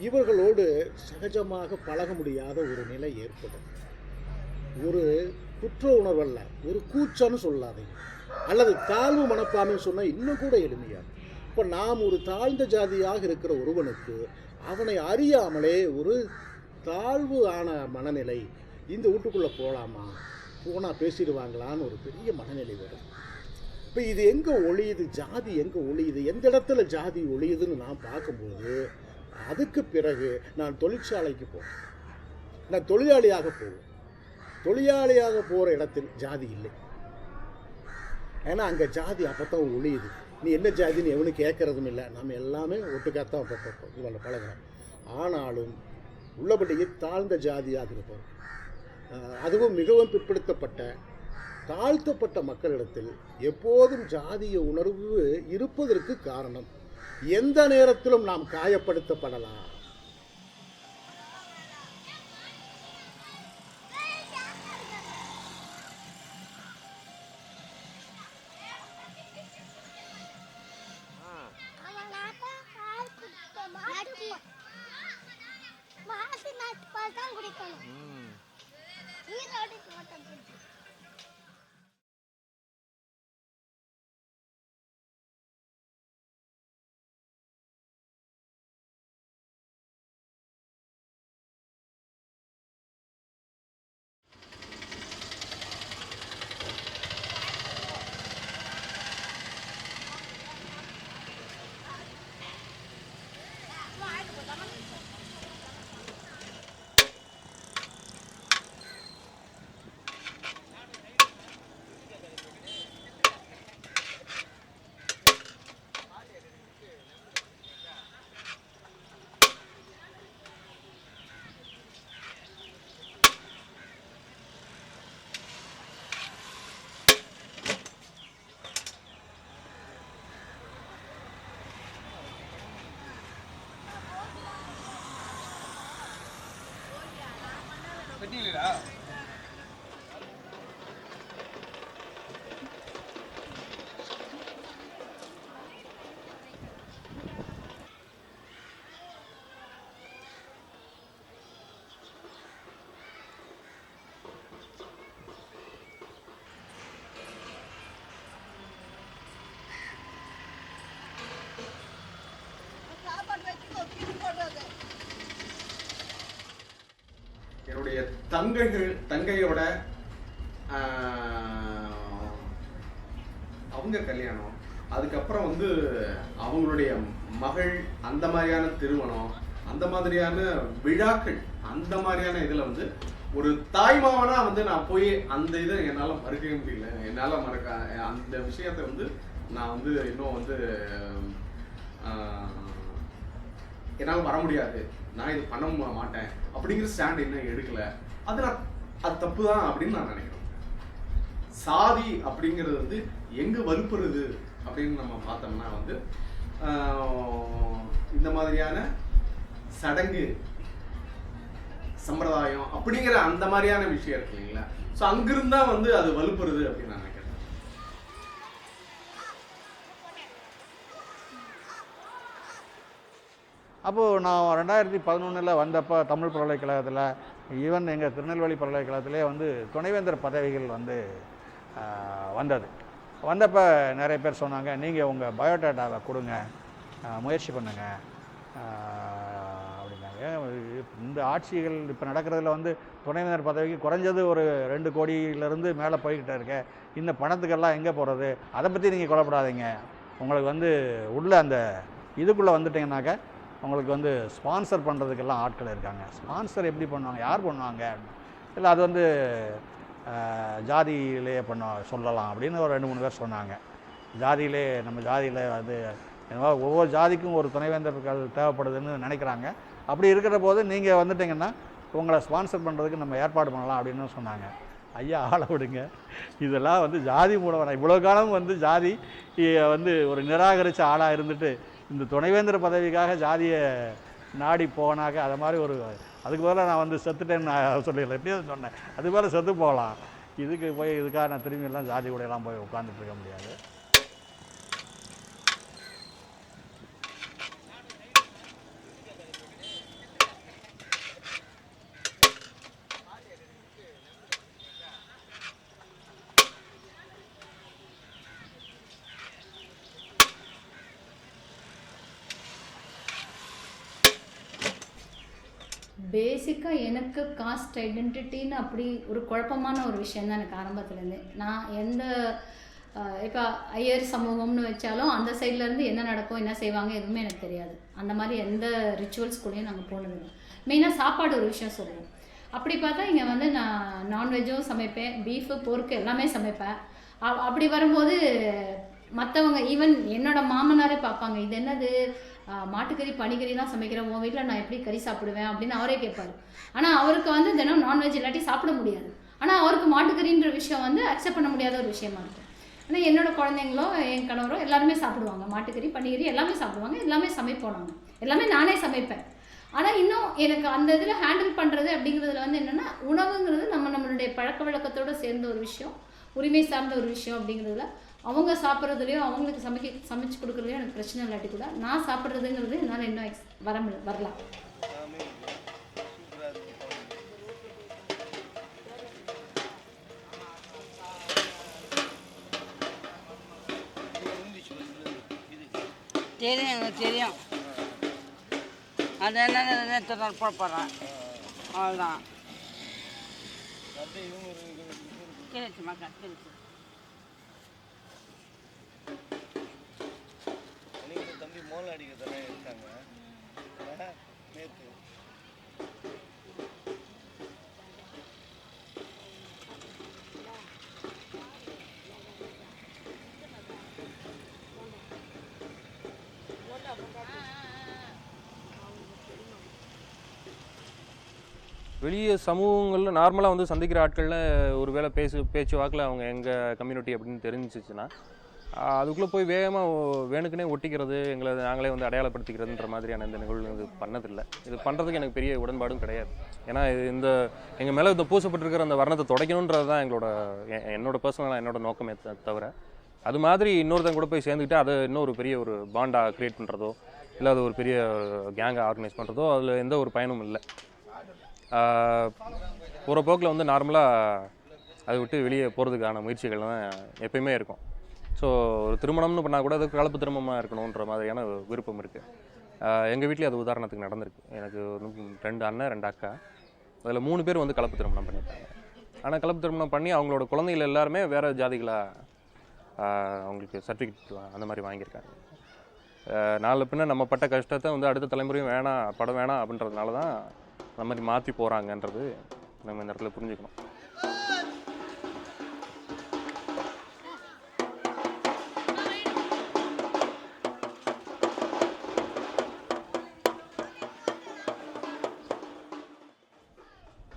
இவர்களோடு சகஜமாக பழக முடியாத ஒரு நிலை ஏற்படும். ஒரு குற்ற உணர்வல்ல, ஒரு கூச்சம்னு சொல்லாதீங்க, அல்லது தாழ்வு மனப்பான்மைன்னு சொன்னால் இன்னும் கூட எளிமையாக. இப்போ நாம் ஒரு தாழ்ந்த ஜாதியாக இருக்கிற ஒருவனுக்கு அவனை அறியாமலே ஒரு தாழ்வு ஆன மனநிலை, இந்த வீட்டுக்குள்ளே போகலாமா, போனால் பேசிடுவாங்களான்னு ஒரு பெரிய மனநிலை வரும். இப்போ இது எங்கே ஒழியுது, ஜாதி எங்கே ஒழியுது, எந்த இடத்துல ஜாதி ஒழியுதுன்னு நான் பார்க்கும்போது, அதுக்கு பிறகு நான் தொழிற்சாலைக்கு போவேன், நான் தொழிலாளியாக போவேன். தொழிலாளியாக போகிற இடத்தில் ஜாதி இல்லை. ஏன்னா அங்கே ஜாதி அப்போ தான் ஒழியுது. நீ என்ன ஜாதின்னு எவனு கேட்குறதும் இல்லை, நம்ம எல்லாமே ஒட்டுக்காத்தான் பார்ப்போம், இவனை பழகிறோம். ஆனாலும் உள்ளபடியே தாழ்ந்த ஜாதியாக இருப்போம். அதுவும் மிகவும் பிற்படுத்தப்பட்ட தாழ்த்தப்பட்ட மக்களிடத்தில் எப்போதும் ஜாதிய உணர்வு இருப்பதற்கு காரணம், எந்த நேரத்திலும் நாம் காயப்படுத்தப்படலாம். என்னுடைய தங்கையோட அவங்க கல்யாணம், அதுக்கப்புறம் வந்து அவங்களுடைய மகள், அந்த மாதிரியான திருமணம், அந்த மாதிரியான விழாக்கள், அந்த மாதிரியான இதில் வந்து ஒரு தாய்மாவனா வந்து நான் போய் அந்த இதை என்னால் மறுக்கவே முடியல. என்னால் அந்த விஷயத்தை வந்து நான் வந்து இன்னும் வந்து என்னால் வர முடியாது, நான் இது பண்ண மாட்டேன் அப்படிங்கிற ஸ்டாண்ட் இன்னும் எடுக்கல. அது தப்பு தான் அப்படின்னு நான் நினைக்கிறேன். சாதி அப்படிங்கிறது வந்து எங்கே வலுப்புறது அப்படின்னு நம்ம பார்த்தோம்னா வந்து இந்த மாதிரியான சடங்கு சம்பிரதாயம் அப்படிங்கிற அந்த மாதிரியான விஷயம் இருக்கு இல்லைங்களா. ஸோ அங்கிருந்தா வந்து அது வலுப்புறது அப்படின்னு நான் நினைக்கிறேன். அப்போது நான் 2011 வந்தப்போ தமிழ் பல்கலைக்கழகத்தில், ஈவன் எங்கள் திருநெல்வேலி பல்கலைக்கழகத்திலே வந்து துணைவேந்தர் பதவிகள் வந்து வந்தது. வந்தப்போ நிறைய பேர் சொன்னாங்க, நீங்கள் உங்கள் பயோடேட்டாவை கொடுங்க, முயற்சி பண்ணுங்க அப்படின்னாங்க. இந்த ஆட்சிகள் இப்போ நடக்கிறதுல வந்து துணைவேந்தர் பதவிக்கு குறைஞ்சது ஒரு 2 கோடியிலேருந்து மேலே போய்கிட்டே இருக்க, இந்த பணத்துக்கெல்லாம் எங்கே போகிறது, அதை பற்றி நீங்கள் கொலைப்படாதீங்க, உங்களுக்கு வந்து உள்ள அந்த இதுக்குள்ளே வந்துட்டிங்கனாக்கா உங்களுக்கு வந்து ஸ்பான்சர் பண்ணுறதுக்கெல்லாம் ஆட்கள் இருக்காங்க. ஸ்பான்சர் எப்படி பண்ணுவாங்க, யார் பண்ணுவாங்க, இல்லை அது வந்து ஜாதியிலே சொல்லலாம் அப்படின்னு ஒரு 2-3 பேர் சொன்னாங்க. ஜாதியிலே நம்ம ஜாதியில் வந்து ஒவ்வொரு ஜாதிக்கும் ஒரு துணைவேந்தர்கள் தேவைப்படுதுன்னு நினைக்கிறாங்க. அப்படி இருக்கிற போது நீங்கள் வந்துட்டிங்கன்னா உங்களை ஸ்பான்சர் பண்ணுறதுக்கு நம்ம ஏற்பாடு பண்ணலாம் அப்படின்னு சொன்னாங்க. ஐயா ஆளை விடுங்க, இதெல்லாம் வந்து ஜாதி மூலம் இவ்வளோ காலம் வந்து ஜாதி வந்து ஒரு நிராகரித்த ஆளாக இருந்துட்டு இந்த துணைவேந்தர் பதவிக்காக ஜாதியை நாடி போனாக்க அது மாதிரி ஒரு அதுக்கு பதிலாக நான் வந்து செத்துட்டேன்னு நான் சொல்லிடல, எப்படியும் சொன்னேன். அது மேலே செத்து போகலாம். இதுக்கு போய் இதுக்காக நான் திரும்பி எல்லாம் ஜாதி கூடையெல்லாம் போய் உட்காந்துட்டு இருக்க முடியாது. பேசிக்காக எனக்கு காஸ்ட் ஐடென்டிட்டின்னு அப்படி ஒரு குழப்பமான ஒரு விஷயம் தான் எனக்கு ஆரம்பத்துலேருந்தே. நான் எந்த இப்போ ஐயர் சமூகம்னு வச்சாலும் அந்த சைட்லேருந்து என்ன நடக்கும், என்ன செய்வாங்க எதுவுமே எனக்கு தெரியாது. அந்த மாதிரி எந்த ரிச்சுவல்ஸ் கூடயும் நாங்கள் போனதில்லை. மெயினாக சாப்பாடு ஒரு விஷயம் சொல்லுவோம். அப்படி பார்த்தா இங்கே வந்து நான் நான்வெஜ்ஜும் சமைப்பேன், பீஃபு போர்க்கு எல்லாமே சமைப்பேன். அப்படி வரும்போது மற்றவங்க ஈவன் என்னோடய மாமனாரே பார்ப்பாங்க, இது என்னது மாட்டுக்கறி பனிக்கறிலாம் சமைக்கிறேன், உன் வீட்டில் நான் எப்படி கறி சாப்பிடுவேன் அப்படின்னு அவரே கேட்பார். ஆனால் அவருக்கு வந்து தினம் நான்வெஜ் இல்லாட்டி சாப்பிட முடியாது. ஆனால் அவருக்கு மாட்டுக்கறின்ற விஷயம் வந்து அக்செப்ட் பண்ண முடியாத ஒரு விஷயமா இருக்கும். ஆனால் என்னோடய குழந்தைங்களோ என் கணவரோ எல்லாருமே சாப்பிடுவாங்க, மாட்டுக்கறி பனிக்கறி எல்லாமே சாப்பிடுவாங்க, எல்லாமே சமைப்போம். நாங்கள் எல்லாமே நானே சமைப்பேன். ஆனால் இன்னும் எனக்கு அந்த இதில் ஹேண்டில் பண்ணுறது அப்படிங்கிறதுல வந்து என்னென்னா, உணவுங்கிறது நம்மளுடைய பழக்க வழக்கத்தோடு சேர்ந்த ஒரு விஷயம், உரிமை சார்ந்த ஒரு விஷயம். அப்படிங்கிறதுல அவங்க சாப்பிட்றதுலையும் அவங்களுக்கு சமைச்சு கொடுக்குறதுலையும் எனக்கு பிரச்சனை இல்லாட்டி கூட நான் சாப்பிட்றதுங்கிறது என்னால் இன்னும் வரலாம். தெரியும், எனக்கு தெரியும். அது என்ன போடுறேன் அவ்வளோதான். கிடைச்சுமா கிடைச்சு தம்பி மோல் அடிக்கிறதானே இருக்காங்க நேற்று. வெளியே சமூகங்களில் நார்மலாக வந்து சந்திக்கிற ஆட்களில் ஒரு வேளை பேச்சு வாக்கில் அவங்க எங்கள் கம்யூனிட்டி அப்படின்னு தெரிஞ்சிச்சுன்னா அதுக்குள்ளே போய் வேணுக்குனே ஒட்டிக்கிறது, எங்களை நாங்களே வந்து அடையாளப்படுத்திக்கிறதுன்ற மாதிரியான இந்த நிகழ்வு இது பண்ணதில்லை. இது பண்ணுறதுக்கு எனக்கு பெரிய உடன்பாடும் கிடையாது. ஏன்னா இந்த எங்கள் மேலே இந்த பூசப்பட்டிருக்கிற அந்த வர்ணத்தை துடைக்கணுன்றது தான் என்னோட பர்சனலாக என்னோட நோக்கமே தவிர, அது மாதிரி இன்னொருத்தங்க கூட போய் சேர்ந்துக்கிட்டு அதை இன்னொரு பெரிய ஒரு பாண்டாக க்ரியேட் பண்ணுறதோ இல்லை அது ஒரு பெரிய கேங்கை ஆர்கனைஸ் பண்ணுறதோ அதில் எந்த ஒரு பயனும் இல்லை. போகிற போக்கில் வந்து நார்மலாக அதை விட்டு வெளியே போகிறதுக்கான முயற்சிகள் தான் எப்பயுமே இருக்கும். ஸோ ஒரு திருமணம்னு பண்ணால் கூட அது கலப்பு திருமணமாக இருக்கணுன்ற மாதிரியான விருப்பம் இருக்குது. எங்கள் வீட்லேயே அது உதாரணத்துக்கு நடந்திருக்கு. எனக்கு 2 அண்ணன் 2 அக்கா, அதில் 3 பேர் வந்து கலப்பு திருமணம் பண்ணிட்டாங்க. ஆனால் கலப்பு திருமணம் பண்ணி அவங்களோட குழந்தைகள் எல்லாருமே வேறு ஜாதிகளாக அவங்களுக்கு சர்டிஃபிகேட் அந்த மாதிரி வாங்கியிருக்காங்க. நாளை பின்ன நம்ம பட்ட கஷ்டத்தை வந்து அடுத்த தலைமுறையும் படம் வேணாம் அப்படின்றதுனால தான் அந்த மாதிரி மாற்றி போகிறாங்கன்றது நம்ம இந்த இடத்துல புரிஞ்சுக்கணும்.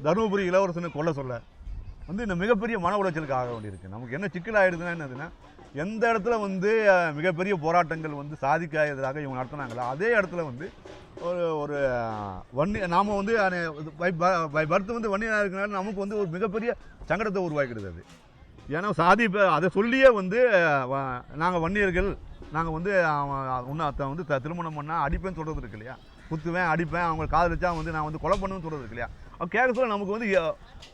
தருமபுரி இளவரசனை கொல்ல சொல்ல வந்து இந்த மிகப்பெரிய மன உளைச்சலுக்கு ஆக வேண்டியிருக்கு. நமக்கு என்ன சிக்கல் ஆகிடுதுன்னா என்னதுன்னா, எந்த இடத்துல வந்து மிகப்பெரிய போராட்டங்கள் வந்து சாதிக்க எதிராக இவங்க நடத்தினாங்களோ அதே இடத்துல வந்து ஒரு நாம் வந்து பை பர்த் வந்து வன்னியனாக இருக்கிறனால நமக்கு வந்து ஒரு மிகப்பெரிய சங்கடத்தை உருவாக்கிடுது அது. ஏன்னா சாதி அதை சொல்லியே வந்து நாங்கள் வன்னியர்கள், நாங்கள் வந்து உன்னை வந்து திருமணம் பண்ணால் அடிப்பேன்னு சொல்கிறது இருக்கு இல்லையா, குத்துவேன் அடிப்பேன், அவங்க காதலிச்சா வந்து நான் வந்து கொலை பண்ணுவேன்னு சொல்கிறது இருக்கு இல்லையா. கேட்க சொல்ல நமக்கு வந்து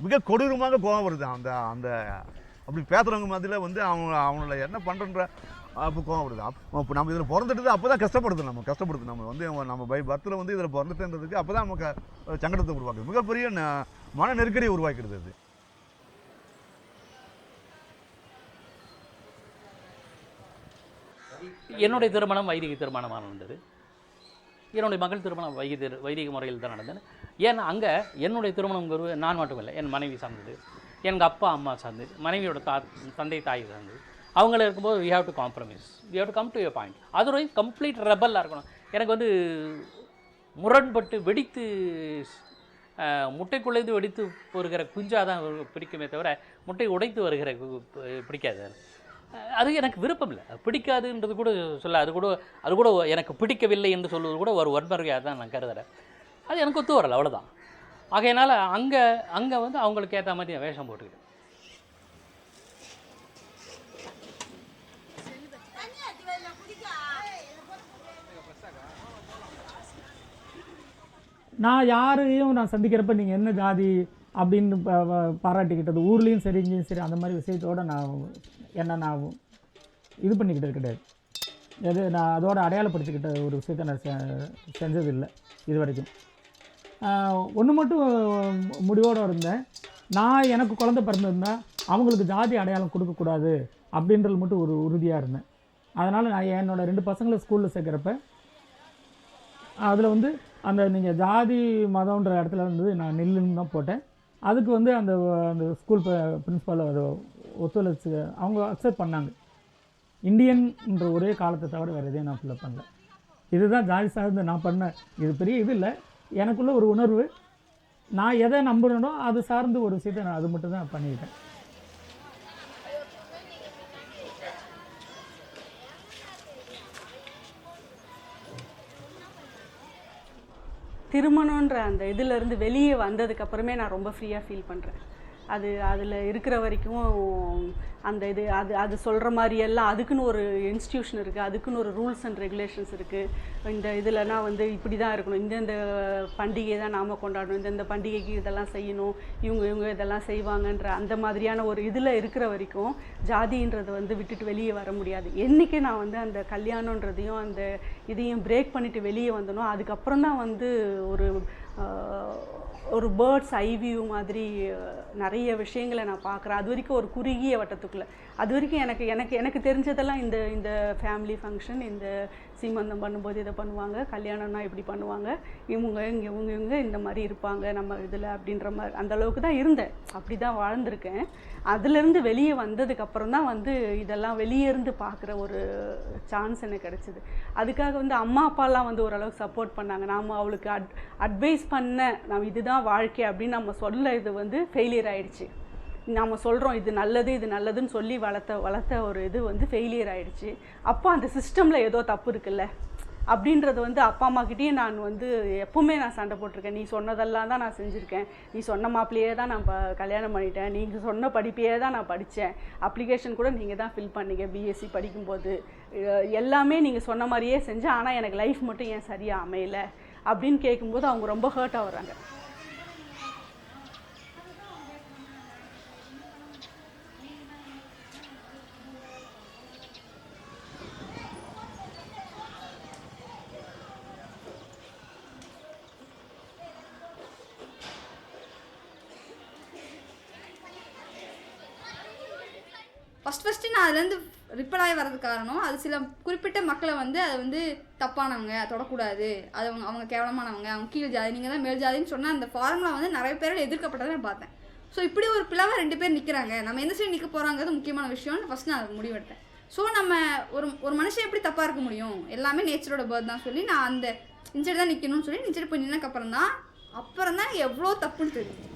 மிக கொடூரமாக கோபம் வருது. அந்த அப்படி பேசுகிறவங்க மாதிரியில் வந்து அவங்கள என்ன பண்ணுறன்ற அப்போ கோபம் வருது. அப்போ நம்ம இதில் பிறந்துட்டு அப்போ தான் கஷ்டப்படுது, நம்ம வந்து நம்ம பை பர்த்தில் வந்து இதில் பிறந்துட்டுன்றதுக்கு அப்போ தான் நமக்கு சங்கடத்தை உருவாக்குது, மிகப்பெரிய மன நெருக்கடியை உருவாக்கிடுது அது. என்னுடைய திருமணம் வைதிக திருமணமாக நடந்தது. என்னுடைய மகள் திருமணம் வைதிக முறையில் தான் நடந்தது. ஏன்னா அங்கே என்னுடைய திருமணங்கிறது நான் மட்டும் இல்லை, என் மனைவி சார்ந்தது, எங்கள் அப்பா அம்மா சார்ந்தது, மனைவியோட தந்தை தாய் சார்ந்தது. அவங்கள இருக்கும்போது we have to compromise, we have to come to your point. Otherwise complete ரெபல்லாக இருக்கணும். எனக்கு வந்து முரண்பட்டு வெடித்து முட்டைக்குள்ளேருந்து வெடித்து வருகிற குஞ்சாக தான் பிடிக்குமே தவிர முட்டை உடைத்து வருகிற பிடிக்காது. அது எனக்கு விருப்பம் இல்லை. பிடிக்காதுன்றது கூட சொல்ல, அது கூட எனக்கு பிடிக்கவில்லை என்று சொல்வது கூட ஒரு வன்முறையாக தான் நான் கருதுகிறேன். அது எனக்கு ஒத்து வரலை, அவ்வளோதான். ஆகையினால் அங்கே வந்து அவங்களுக்கு ஏற்ற மாதிரி நான் வேஷம் போட்டுக்கிட்டேன். நான் யாரையும் நான் சந்திக்கிறப்ப நீங்கள் என்ன ஜாதி அப்படின்னு பாராட்டிக்கிட்டது ஊர்லேயும் சரி இங்கேயும் சரி அந்த மாதிரி விஷயத்தோடு நான் இது பண்ணிக்கிட்டது கிடையாது. எது நான் அதோட அடையாளப்படுத்திக்கிட்ட ஒரு விஷயத்தை நான் செஞ்சதில்லை இது வரைக்கும். ஒன்று மட்டும் முடிவோடு இருந்தேன், நான் எனக்கு குழந்தை பிறந்திருந்தா அவங்களுக்கு ஜாதி அடையாளம் கொடுக்கக்கூடாது அப்படின்றது மட்டும் ஒரு உறுதியாக இருந்தேன். அதனால் நான் என்னோடய 2 பசங்களை ஸ்கூலில் சேர்க்குறப்ப அதில் வந்து அந்த நீங்கள் ஜாதி மதம்ன்ற இடத்துல வந்து நான் நில்லுன்னு தான் போட்டேன். அதுக்கு வந்து அந்த ஸ்கூல் பிரின்ஸிபால் அதை ஒத்துழைச்சு அவங்க அக்செப்ட் பண்ணாங்க. இந்தியன்ன்ற ஒரே காலத்தை தவிர வேறு எதையும் நான் ஃபில்லப் பண்ணல. இதுதான் ஜாதி சார்ந்து நான் பண்ண இது பெரிய இது இல்லை, எனக்குள்ள ஒரு உணர்வு. நான் எதை நம்புகிறேனோ அது சார்ந்து ஒரு விஷயத்தை நான் அது மட்டும் தான் பண்ணிக்கிட்டேன். திருமணன்ற அந்த இதிலேருந்து வெளியே வந்ததுக்கப்புறமே நான் ரொம்ப ஃப்ரீயாக ஃபீல் பண்ணுறேன். அதில் இருக்கிற வரைக்கும் அந்த இது அது சொல்கிற மாதிரியெல்லாம் அதுக்குன்னு ஒரு இன்ஸ்டியூஷன் இருக்குது, அதுக்குன்னு ஒரு ரூல்ஸ் அண்ட் ரெகுலேஷன்ஸ் இருக்குது. இந்த இதில்னா வந்து இப்படி தான் இருக்கணும், இந்த பண்டிகை தான் நாம் கொண்டாடணும், இந்த பண்டிகைக்கு இதெல்லாம் செய்யணும், இவங்க இதெல்லாம் செய்வாங்கன்ற அந்த மாதிரியான ஒரு இதில் இருக்கிற வரைக்கும் ஜாதின்றது வந்து விட்டுட்டு வெளியே வர முடியாது. என்றைக்கு நான் வந்து அந்த கல்யாணன்றதையும் அந்த இதையும் பிரேக் பண்ணிவிட்டு வெளியே வந்தனோ அதுக்கப்புறம் தான் வந்து ஒரு பேர்ட்ஸ் ஐ வியூ மாதிரி நிறைய விஷயங்களை நான் பார்க்குறேன். அது வரைக்கும் ஒரு குறுகிய வட்டத்துக்குள்ளே, அது வரைக்கும் எனக்கு தெரிஞ்சதெல்லாம் இந்த ஃபேமிலி ஃபங்க்ஷன், இந்த சீமந்தம் பண்ணும்போது இதை பண்ணுவாங்க, கல்யாணம்னா இப்படி பண்ணுவாங்க, இவங்க இந்த மாதிரி இருப்பாங்க நம்ம இதில் அப்படின்ற மாதிரி அந்த அளவுக்கு தான் இருந்தேன், அப்படி தான் வாழ்ந்திருக்கேன். அதுலேருந்து வெளியே வந்ததுக்கப்புறம் தான் வந்து இதெல்லாம் வெளியே இருந்து பார்க்குற ஒரு சான்ஸ் எனக்கு கிடச்சிது. அதுக்காக வந்து அம்மா அப்பாலாம் வந்து ஓரளவுக்கு சப்போர்ட் பண்ணாங்க. நாம் அவளுக்கு அட்வைஸ் பண்ண நம்ம இதுதான் வாழ்க்கை அப்படின்னு நம்ம சொல்ல இது வந்து ஃபெயிலியர் ஆகிடுச்சு. நம்ம சொல்கிறோம் இது நல்லதுன்னு சொல்லி வளர்த்த ஒரு இது வந்து ஃபெயிலியர் ஆகிடுச்சு. அப்போ அந்த சிஸ்டமில் ஏதோ தப்பு இருக்குல்ல அப்படின்றது வந்து அப்பா அம்மாக்கிட்டேயும் நான் வந்து எப்பவுமே நான் சண்டை போட்டிருக்கேன். நீ சொன்னதெல்லாம் தான் நான் செஞ்சுருக்கேன், நீ சொன்ன மாப்பிள்ளையே தான் நான் கல்யாணம் பண்ணிட்டேன், நீங்கள் சொன்ன படிப்பையே தான் நான் படித்தேன், அப்ளிகேஷன் கூட நீங்கள் தான் ஃபில் பண்ணீங்க பிஎஸ்சி படிக்கும்போது, எல்லாமே நீங்கள் சொன்ன மாதிரியே செஞ்சேன், ஆனால் எனக்கு லைஃப் மட்டும் ஏன் சரியாக அமையலை அப்படின்னு கேட்கும்போது அவங்க ரொம்ப ஹர்ட் ஆகுறாங்க. ஃபஸ்ட்டு நான் அதுலேருந்து ரிப்பல் ஆகி வர்றதுக்கு காரணம் அது சில குறிப்பிட்ட மக்களை வந்து அதை வந்து தப்பானவங்க, தொடக்கூடாது, அது அவங்க கேவலமானவங்க, அவங்க கீழ் ஜாதி, நீங்கள் தான் மேல் ஜாதின்னு சொன்னால் அந்த ஃபார்முலா வந்து நிறைய பேரோட எதிர்க்கப்பட்டதை நான் பார்த்தேன். ஸோ இப்படி ஒரு பிளவாக 2 பேர் நிற்கிறாங்க, நம்ம எந்த சைடு நிற்க போகிறாங்கிறது முக்கியமான விஷயம்னு ஃபஸ்ட் நான் அதை முடிவெடுத்தேன். ஸோ நம்ம ஒரு மனுஷன் எப்படி தப்பாக இருக்க முடியும், எல்லாமே நேச்சரோட பேர்த் தான் சொல்லி நான் அந்த இன்சைடு தான் நிற்கணும்னு சொல்லி இன்சைடு போய் நின்னக்கப்புறம் தான் எவ்வளோ தப்புன்னு தெரியும்.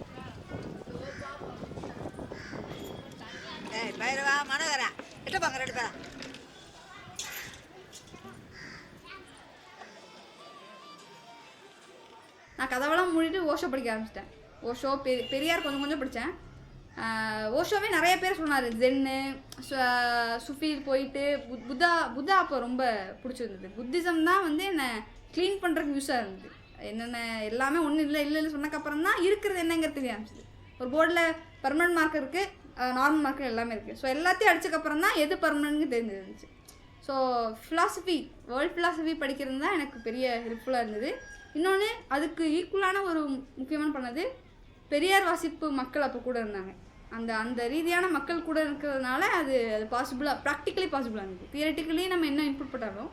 நான் கதவெல்லாம் மூடிட்டு ஓஷோ படிக்க ஆரம்பிச்சிட்டேன். ஓஷோ பெரியார் கொஞ்சம் படித்தேன். ஓஷோவே நிறைய பேர் சொன்னார், ஜென்னு சுஃபீல் போயிட்டு புத்தா அப்போ ரொம்ப பிடிச்சிருந்தது. புத்திசம் தான் வந்து என்னை க்ளீன் பண்ணுறதுக்கு யூஸாக இருந்தது. என்னென்ன எல்லாமே ஒன்றும் இல்லை சொன்னக்கப்புறம் தான் இருக்கிறது என்னங்கிறது தெரிய ஆரம்பிச்சிது. ஒரு போர்டில் பர்மனன்ட் மார்க் இருக்குது, நார்மல் மார்க்கு எல்லாமே இருக்குது. ஸோ எல்லாத்தையும் அடிச்சக்கப்புறம் தான் எது பர்மனன்ட்னு தெரிஞ்சிருந்துச்சு. ஸோ வேர்ல்ட் ஃபிலாசபி படிக்கிறது தான் எனக்கு பெரிய ஹெல்ப்ஃபுல்லாக இருந்தது. இன்னொன்று அதுக்கு ஈக்குவலான ஒரு முக்கியமான பண்ணது பெரியார் வாசிப்பு மக்கள் அப்போ கூட இருந்தாங்க. அந்த அந்த ரீதியான மக்கள் கூட இருக்கிறதுனால அது அது பாசிபிளாக ப்ராக்டிக்கலி பாசிபிளாக இருக்குது. தியரட்டிக்கலி நம்ம என்ன இன்புட் பண்ணாலும்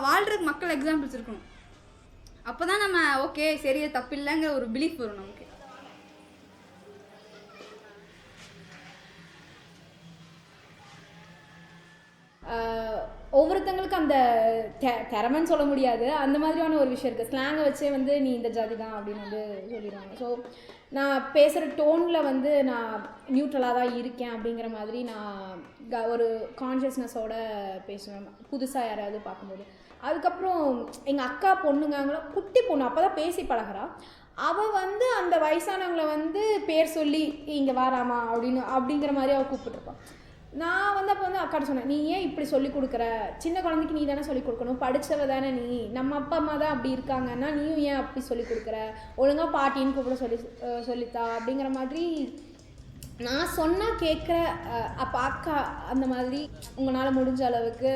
வாழ்கிறதுக்கு மக்கள் எக்ஸாம்பிள்ஸ் இருக்கணும். அப்போ தான் நம்ம ஓகே சரி தப்பு இல்லைங்கிற ஒரு பிலீஃப் வரும் நமக்கு. ஒவ்வொருத்தங்களுக்கு அந்த திறமைன்னு சொல்ல முடியாது, அந்த மாதிரியான ஒரு விஷயம் இருக்குது. ஸ்லாங்கை வச்சே வந்து நீ இந்த ஜாதி தான் அப்படின்னு வந்து சொல்லிடுவாங்க. ஸோ நான் பேசுகிற டோனில் வந்து நான் நியூட்ரலாக தான் இருக்கேன் அப்படிங்கிற மாதிரி நான் ஒரு கான்ஷியஸ்னஸோட பேசுவேன் புதுசாக யாராவது பார்க்கும்போது. அதுக்கப்புறம் எங்கள் அக்கா பொண்ணுங்க குட்டி பொண்ணு அப்போ தான் பேசி பழகிறா. அவள் வந்து அந்த வயசானவங்களை வந்து பேர் சொல்லி இங்கே வாராமா அப்படிங்கிற மாதிரி அவள் கூப்பிட்டுருப்பான். நான் வந்து அப்போ வந்து அக்காட்ட சொன்னேன், நீ ஏன் இப்படி சொல்லி கொடுக்குற, சின்ன குழந்தைக்கு நீ தானே சொல்லிக் கொடுக்கணும், படித்தவ தானே நீ, நம்ம அப்பா அம்மா தான் அப்படி இருக்காங்கன்னா நீயும் ஏன் அப்படி சொல்லி கொடுக்குற, ஒழுங்காக பாட்டின்னு கூப்பிட சொல்லித்தா அப்படிங்கிற மாதிரி நான் சொன்னால் கேட்குற. அப்போ அக்கா அந்த மாதிரி உங்களால் முடிஞ்ச அளவுக்கு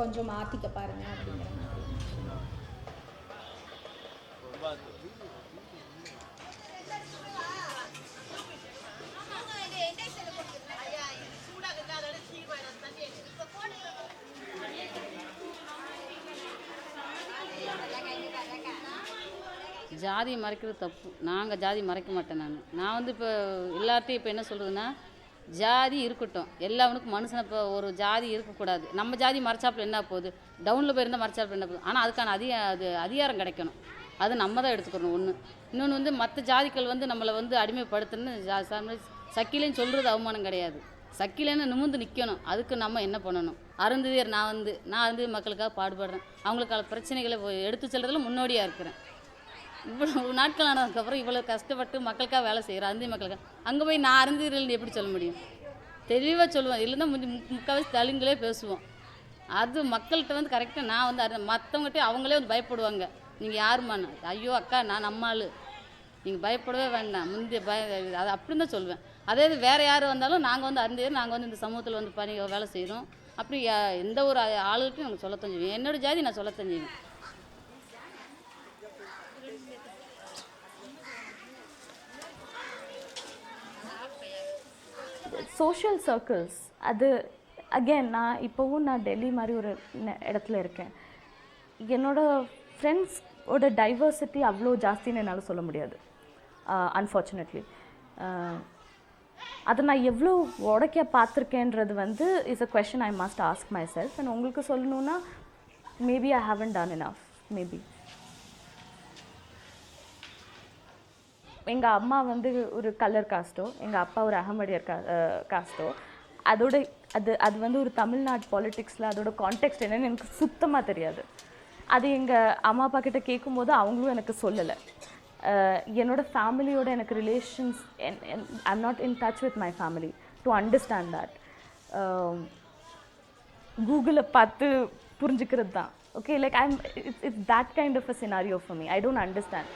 கொஞ்சம் மாற்றிக்க பாருங்க அப்படிங்கிற மாதிரி. ஜாதியை மறைக்கிறது தப்பு. நாங்கள் ஜாதி மறைக்க மாட்டேன். நான் வந்து இப்போ எல்லார்ட்டையும் இப்போ என்ன சொல்கிறதுன்னா, ஜாதி இருக்கட்டும், எல்லாவனுக்கும் மனுஷனை இப்போ ஒரு ஜாதி இருக்கக்கூடாது. நம்ம ஜாதி மறைச்சாப்புல என்ன போகுது, டவுனில் போயிருந்தால் மறைச்சாப்புல என்ன போகுது. ஆனால் அதுக்கான அதிகாரம் கிடைக்கணும், அது நம்ம தான் எடுத்துக்கணும். ஒன்று இன்னொன்று வந்து மற்ற ஜாதிகள் வந்து நம்மளை வந்து அடிமைப்படுத்துன்னு சக்கிலேன்னு சொல்கிறது அவமானம் கிடையாது. சக்கிலேன்னு நிமிர்ந்து நிற்கணும். அதுக்கு நம்ம என்ன பண்ணணும், அருந்ததியர் நான் வந்து மக்களுக்காக பாடுபடுறேன். அவங்களுக்கான பிரச்சனைகளை எடுத்து செல்றதுல முன்னோடியாக இருக்கிறேன். இவ்வளோ நாட்கள் ஆனதுக்கப்புறம் இவ்வளோ கஷ்டப்பட்டு மக்களுக்காக வேலை செய்கிறேன், அருந்தி மக்களுக்காக. அங்கே போய் நான் அருந்ததியர்கள் எப்படி சொல்ல முடியும்? தெளிவாக சொல்லுவேன். இல்லைன்னா முக்கால்வாசி தெலுங்குலே பேசுவோம். அது மக்கள்கிட்ட வந்து கரெக்டாக நான் வந்து மற்றவங்ககிட்ட அவங்களே வந்து பயப்படுவாங்க. நீங்கள் யாருமான்னு, ஐயோ அக்கா நான் நம்மாள், நீங்கள் பயப்படவே வேண்டாம் முந்தைய அது அப்படின்னு தான் சொல்லுவேன். அதே இது வேறு யார் வந்தாலும் நாங்கள் வந்து அருந்ததியர், நாங்கள் வந்து இந்த சமூகத்தில் வந்து வேலை செய்கிறோம். அப்படி எந்த ஒரு ஆளுக்கும் நாங்கள் சொல்லத்தான் செய்வேன். என்னோடய ஜாதி நான் சொல்லத்தான் செய்வேன். சோஷியல் சர்க்கிள்ஸ் அது அகெயின் நான் டெல்லி மாதிரி ஒரு இடத்துல இருக்கேன். என்னோடய ஃப்ரெண்ட்ஸோட டைவர்சிட்டி அவ்வளோ ஜாஸ்தின்னு என்னால் சொல்ல முடியாது அன்ஃபார்ச்சுனேட்லி. அதை நான் எவ்வளோ உடைக்க பார்த்துருக்கேன்றது வந்து is a question I must ask myself. And உங்களுக்கு சொல்லணுன்னா maybe I haven't done enough. Maybe எங்கள் அம்மா வந்து ஒரு கலர் காஸ்ட்டோ, எங்கள் அப்பா ஒரு அகமடியர் காஸ்ட்டோ, அது வந்து ஒரு தமிழ்நாடு பாலிட்டிக்ஸில் அதோட கான்டெக்ஸ்ட் என்னன்னு எனக்கு சுத்தமாக தெரியாது. அது எங்கள் அம்மா அப்பா கிட்ட கேட்கும்போது அவங்களும் எனக்கு சொல்லலை. என்னோடய ஃபேமிலியோட எனக்கு relations I'm not in touch with my family to understand that. கூகுளில் பார்த்து புரிஞ்சுக்கிறது தான். Okay, like it's that kind of a scenario for me. I don't understand.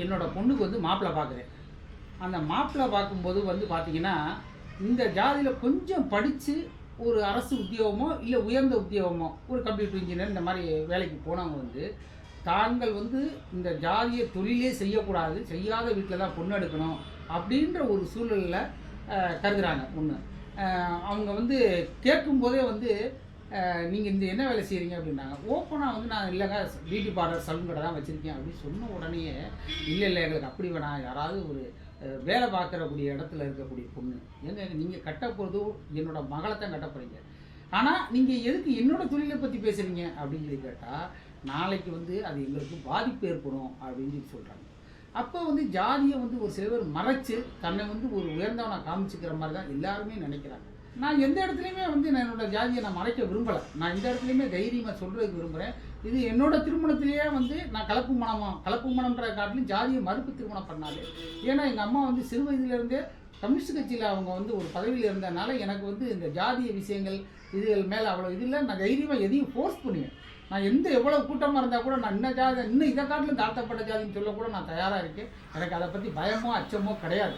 என்னோடய பொண்ணுக்கு வந்து மாப்பிள்ளை பார்க்குறேன். அந்த மாப்பிள்ளை பார்க்கும்போது வந்து பார்த்திங்கன்னா, இந்த ஜாதியில் கொஞ்சம் படித்து ஒரு அரசு உத்தியோகமோ இல்லை உயர்ந்த உத்தியோகமோ ஒரு கம்ப்யூட்டர் இன்ஜினியர் இந்த மாதிரி வேலைக்கு போனவங்க வந்து தாங்கள் வந்து இந்த ஜாதியை தொழிலே செய்யக்கூடாது, செய்யாத வீட்டில் தான் பொண்ணு எடுக்கணும் அப்படின்ற ஒரு சூழலில் கருதுகிறாங்க. ஒன்று அவங்க வந்து கேட்கும்போதே வந்து நீங்கள் இந்த என்ன வேலை செய்கிறீங்க அப்படின்னாங்க. ஓப்பனாக வந்து நான் இல்லைங்க பியூட்டி பார்லர் சலூன் கடை தான் வச்சுருக்கேன் அப்படின்னு சொன்ன உடனே இல்லை எங்களுக்கு அப்படி வேணாம், யாராவது ஒரு வேலை பார்க்குறக்கூடிய இடத்துல இருக்கக்கூடிய பொண்ணு, ஏங்க நீங்கள் கட்ட போகிறது என்னோடய மகளை தான் கட்ட போகிறீங்க, ஆனால் நீங்கள் எதுக்கு என்னோடய தொழிலை பற்றி பேசுகிறீங்க அப்படின்னு சொல்லி கேட்டால் நாளைக்கு வந்து அது எங்களுக்கு பாதிப்பு ஏற்படும் அப்படின்னு சொல்லி சொல்கிறாங்க. அப்போ வந்து ஜாதியை வந்து ஒரு சில பேர் மறைச்சு தன்னை வந்து ஒரு உயர்ந்தவனை காமிச்சிக்கிற மாதிரி தான் எல்லாருமே நினைக்கிறாங்க. நான் எந்த இடத்துலையுமே வந்து என்னோடய ஜாதியை நான் மறைக்க விரும்பலை. நான் எந்த இடத்துலையுமே தைரியமாக சொல்கிறதுக்கு விரும்புகிறேன். இது என்னோடய திருமணத்திலேயே வந்து நான் கலப்பு மனம்ன்ற காட்டிலும் ஜாதியை மறுப்பு திருமணம் பண்ணாது. ஏன்னா எங்கள் அம்மா வந்து சிறு வயதிலேருந்தே கம்யூனிஸ்ட் கட்சியில் அவங்க வந்து ஒரு பதவியில் இருந்ததுனால எனக்கு வந்து இந்த ஜாதிய விஷயங்கள் இதுகள் மேலே அவ்வளோ இதில் நான் தைரியமாக எதையும் ஃபோர்ஸ் பண்ணுவேன். நான் எவ்வளோ கூட்டமாக இருந்தால் கூட நான் இன்னும் இதை காட்டிலும் தாழ்த்தப்பட்ட ஜாதின்னு சொல்லக்கூட நான் தயாராக இருக்கேன். எனக்கு அதை பற்றி பயமோ அச்சமோ கிடையாது.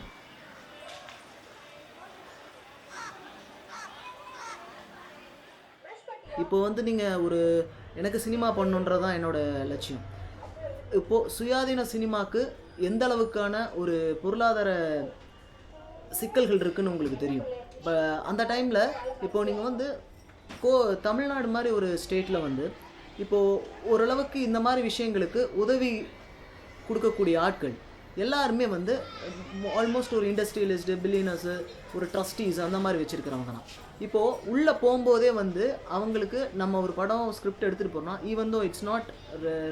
இப்போ வந்து நீங்கள் எனக்கு சினிமா பண்ணணுன்றது தான் என்னோடய லட்சியம். இப்போது சுயாதீன சினிமாவுக்கு எந்த அளவுக்கான ஒரு பொருளாதார சிக்கல்கள் இருக்குதுன்னு உங்களுக்கு தெரியும். இப்போ அந்த டைமில் இப்போது நீங்கள் வந்து தமிழ்நாடு மாதிரி ஒரு ஸ்டேட்டில் வந்து இப்போது ஓரளவுக்கு இந்த மாதிரி விஷயங்களுக்கு உதவி கொடுக்கக்கூடிய ஆட்கள் எல்லாருமே வந்து ஆல்மோஸ்ட் ஒரு இண்டஸ்ட்ரியலிஸ்ட்டு, பில்லியனர்ஸு, ஒரு ட்ரஸ்டீஸ் அந்த மாதிரி வச்சுருக்கிறவங்க தான். இப்போது உள்ளே போகும்போதே வந்து அவங்களுக்கு நம்ம ஒரு படம் ஸ்கிரிப்ட் எடுத்துகிட்டு போகிறோம்னா even though it's not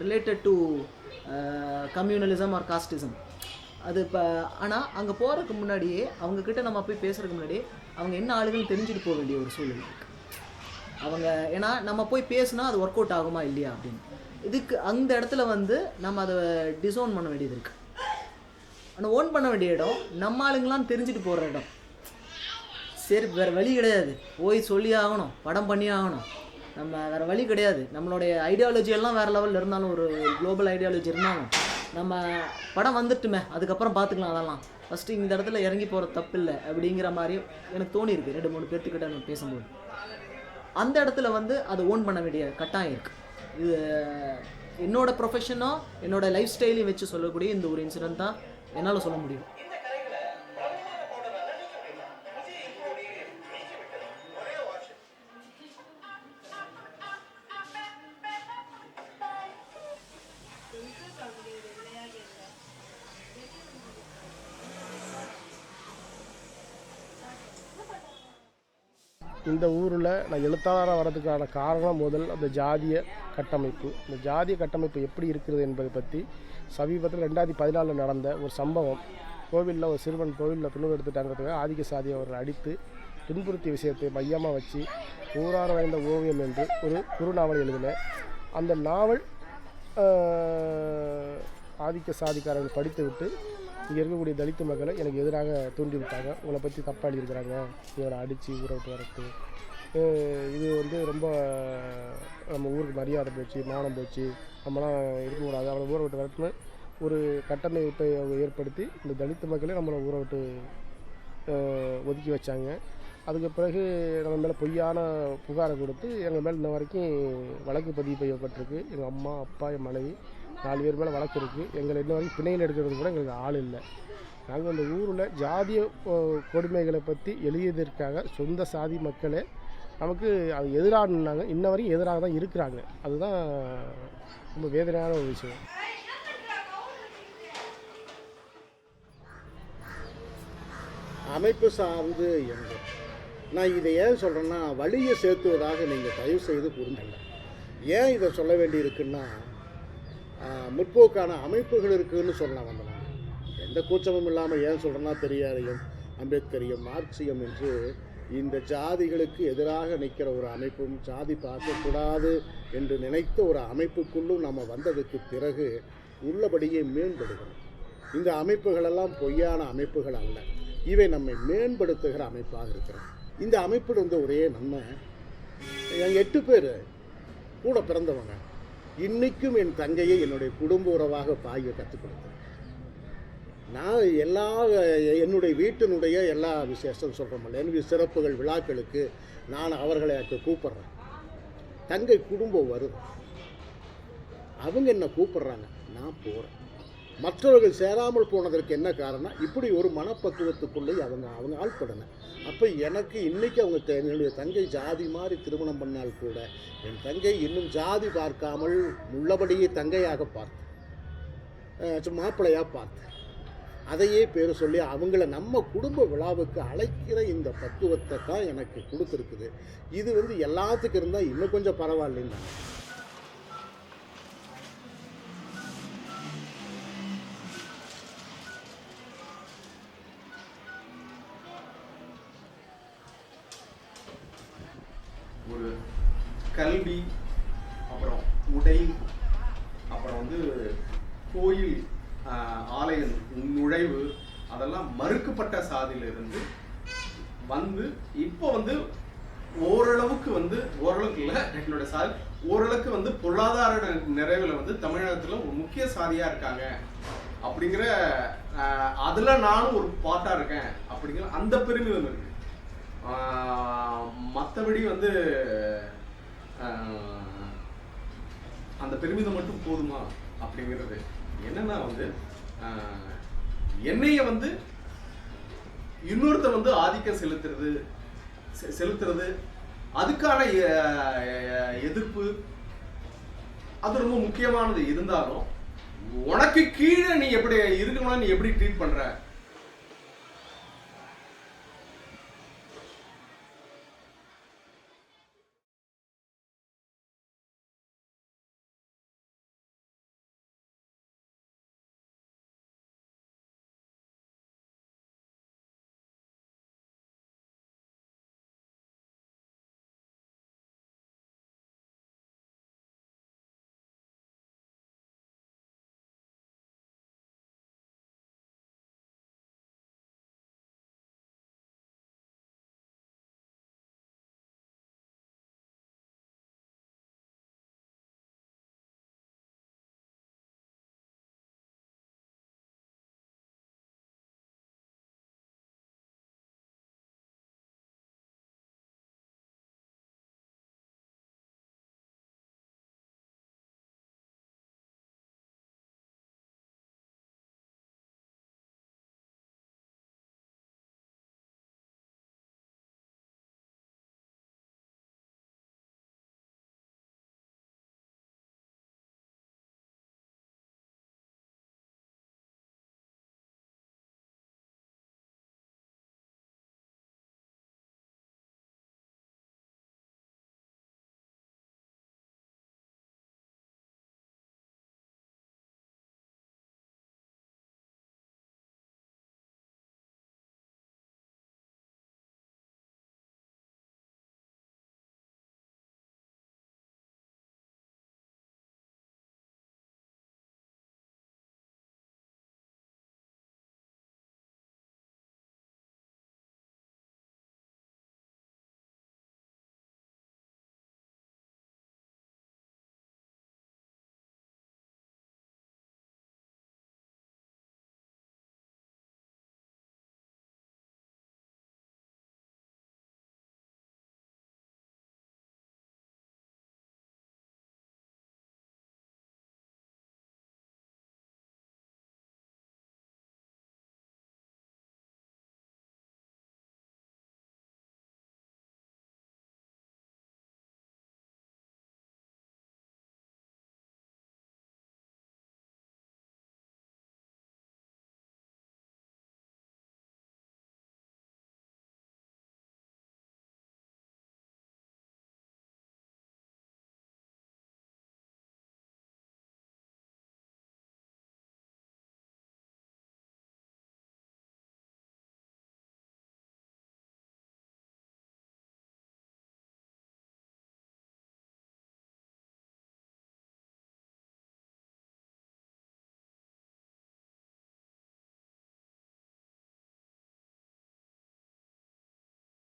related to communalism or casteism அது இப்போ, ஆனால் அங்கே போகிறதுக்கு முன்னாடியே அவங்கக்கிட்ட நம்ம போய் பேசுகிறதுக்கு முன்னாடியே அவங்க என்ன ஆளுகள் தெரிஞ்சுட்டு போக வேண்டிய ஒரு சூழ்நிலை இருக்குது. அவங்க ஏன்னா நம்ம போய் பேசுனா அது ஒர்க் அவுட் ஆகுமா இல்லையா அப்படின்னு இதுக்கு அந்த இடத்துல வந்து நம்ம அதை டிசோன் பண்ண வேண்டியது இருக்குது. ஆனால் ஓன் பண்ண வேண்டிய இடம் நம்ம ஆளுங்களாம் தெரிஞ்சுட்டு போகிற இடம். சரி, வேறு வழி கிடையாது, போய் சொல்லி ஆகணும், படம் பண்ணி ஆகணும், நம்ம வேறு வழி கிடையாது. நம்மளுடைய ஐடியாலஜி எல்லாம் வேறு லெவலில் இருந்தாலும், ஒரு குளோபல் ஐடியாலஜி இருந்தாலும் நம்ம படம் வந்துட்டுமே அதுக்கப்புறம் பார்த்துக்கலாம், அதெல்லாம் ஃபஸ்ட்டு இந்த இடத்துல இறங்கி போகிற தப்பு இல்லை அப்படிங்கிற மாதிரி எனக்கு தோணியிருக்கு 2-3 பேர்த்துக்கிட்ட நான் பேசும்போது. அந்த இடத்துல வந்து அதை ஓன் பண்ண வேண்டிய கட்டாயம் இருக்குது. இது என்னோடய ப்ரொஃபஷனோ என்னோடய லைஃப் ஸ்டைலையும் வச்சு சொல்லக்கூடிய இந்த ஒரு இன்சிடென்ட் தான் என்னால் சொல்ல முடியும். இந்த ஊரில் நான் எழுத்தாளராக வர்றதுக்கான காரணம் முதல் அந்த ஜாதிய கட்டமைப்பு. இந்த ஜாதிய கட்டமைப்பு எப்படி இருக்கிறது என்பதை பற்றி சமீபத்தில் 2014 நடந்த ஒரு சம்பவம். கோவிலில் ஒரு சிறுவன் கோவிலில் துணு எடுத்துட்டாங்கிறதுக்காக ஆதிக்க சாதியை அவர்கள் அடித்து துன்புறுத்திய விஷயத்தை மையமாக வச்சு ஊரார் வாய்ந்த ஓவியம் என்று ஒரு குறுநாவல் எழுதினேன். அந்த நாவல் ஆதிக்க சாதிக்காரர்கள் படித்து விட்டு இங்கே இருக்கக்கூடிய தலித்து மக்களை எனக்கு எதிராக தூண்டி விட்டாங்க. உங்களை பற்றி தப்பாக எழுதியிருக்கிறாங்க, இவரை அடித்து ஊரை விட்டு வரட்டு, இது வந்து ரொம்ப நம்ம ஊருக்கு மரியாதை போச்சு, மானம் போச்சு, நம்மளாம் இருக்கக்கூடாது, அவளை ஊரை விட்டு வரட்டுன்னு ஒரு கட்டமைப்பை ஏற்படுத்தி இந்த தலித்து மக்களே நம்மளை ஊரை விட்டு ஒதுக்கி வச்சாங்க. அதுக்கு பிறகு நம்ம மேலே பொய்யான புகாரை கொடுத்து எங்கள் மேலே இன்ன வரைக்கும் வழக்கு பதிவு செய்யப்பட்டிருக்கு. எங்கள் அம்மா, அப்பா, என் மனைவி 4 பேர் மேலே வழக்கு இருக்குது. எங்களை இன்ன வரைக்கும் பிணையில் எடுக்கிறது கூட எங்களுக்கு ஆள் இல்லை. நாங்கள் இந்த ஊரில் ஜாதிய கொடுமைகளை பற்றி எழுதியதற்காக சொந்த சாதி மக்களே நமக்கு அது எதிரானாங்க, இன்ன வரைக்கும் எதிராக தான் இருக்கிறாங்க. அதுதான் ரொம்ப வேதனையான ஒரு விஷயம். அமைப்பு சார்ந்து எங்க நான் இதை ஏன் சொல்கிறேன்னா, வழியை சேர்த்துவதாக நீங்கள் தயவு செய்து புரிஞ்சுங்க. ஏன் இதை சொல்ல வேண்டி இருக்குன்னா, முற்போக்கான அமைப்புகள் இருக்குதுன்னு சொல்ல வந்தேன். எந்த கூச்சமும் இல்லாமல் ஏன் சொல்கிறேன்னா, பெரியாரையும் அம்பேத்கரையும் மார்க்சியம் என்று இந்த ஜாதிகளுக்கு எதிராக நிற்கிற ஒரு அமைப்பும், ஜாதி பார்க்கக்கூடாது என்று நினைத்த ஒரு அமைப்புக்குள்ளும் நம்ம வந்ததுக்கு பிறகு உள்ளபடியே மேம்படுகிறோம். இந்த அமைப்புகளெல்லாம் பொய்யான அமைப்புகள் அல்ல, இவை நம்மை மேம்படுத்துகிற அமைப்பாக இருக்கிறோம். இந்த அமைப்பில் வந்து ஒரே நன்மை, எங்கள் 8 பேர் கூட பிறந்தவங்க இன்றைக்கும் என் தங்கையை என்னுடைய குடும்ப உறவாக பாய கற்றுக் கொடுத்தேன். நான் என்னுடைய வீட்டினுடைய எல்லா விசேஷம் சொல்கிறோம்ல, என்னுடைய சிறப்புகள் விழாக்களுக்கு நான் அவர்களை கூப்பிட்றேன். தங்கை குடும்பம் வருது, அவங்க என்ன கூப்பிட்றாங்க, நான் போகிறேன். மற்றவர்கள் சேராமல் போனதற்கு என்ன காரணம், இப்படி ஒரு மனப்பக்குவத்துக்குள்ளே அவங்க ஆள்படணும். அப்போ எனக்கு இன்றைக்கி என்னுடைய தங்கை ஜாதி மாதிரி திருமணம் பண்ணால் கூட என் தங்கை இன்னும் ஜாதி பார்க்காமல் உள்ளபடியே தங்கையாக பார்த்தேன், மாப்பிள்ளையாக பார்த்தேன். அதையே பேர் சொல்லி அவங்கள நம்ம குடும்ப விழாவுக்கு அழைக்கிற இந்த பக்குவத்தை தான் எனக்கு கொடுத்துருக்குது. இது வந்து எல்லாத்துக்கும் இருந்தால் இன்னும் கொஞ்சம் பரவாயில்லைன்னு ஒரு கல்வி, அப்புறம் உடை, அப்புறம் வந்து கோயில் ஆலய நுழைவு, அதெல்லாம் மறுக்கப்பட்ட சாதியிலிருந்து வந்து இப்போ வந்து ஓரளவுக்கு வந்து, ஓரளவுக்கு இல்லை என்னோட சாதி, ஓரளவுக்கு வந்து பொருளாதார நிறைவில் வந்து தமிழகத்தில் ஒரு முக்கிய சாதியாக இருக்காங்க அப்படிங்கிற, அதில் நானும் ஒரு பார்ட்டாக இருக்கேன் அப்படிங்கிற அந்த பெருமிதம் இருக்கு. மற்றபடி வந்து அந்த பெருமிதம் மட்டும் போதுமா? அப்படிங்கிறது என்னன்னா வந்து என்னைய வந்து இன்னொருத்தர் வந்து ஆதிக்கம் செலுத்துறது அதுக்கான எதிர்ப்பு அது ரொம்ப முக்கியமானது. இருந்தாலும் உனக்கு கீழே நீ எப்படி இருக்கணும்னா நீ எப்படி ட்ரீட் பண்ற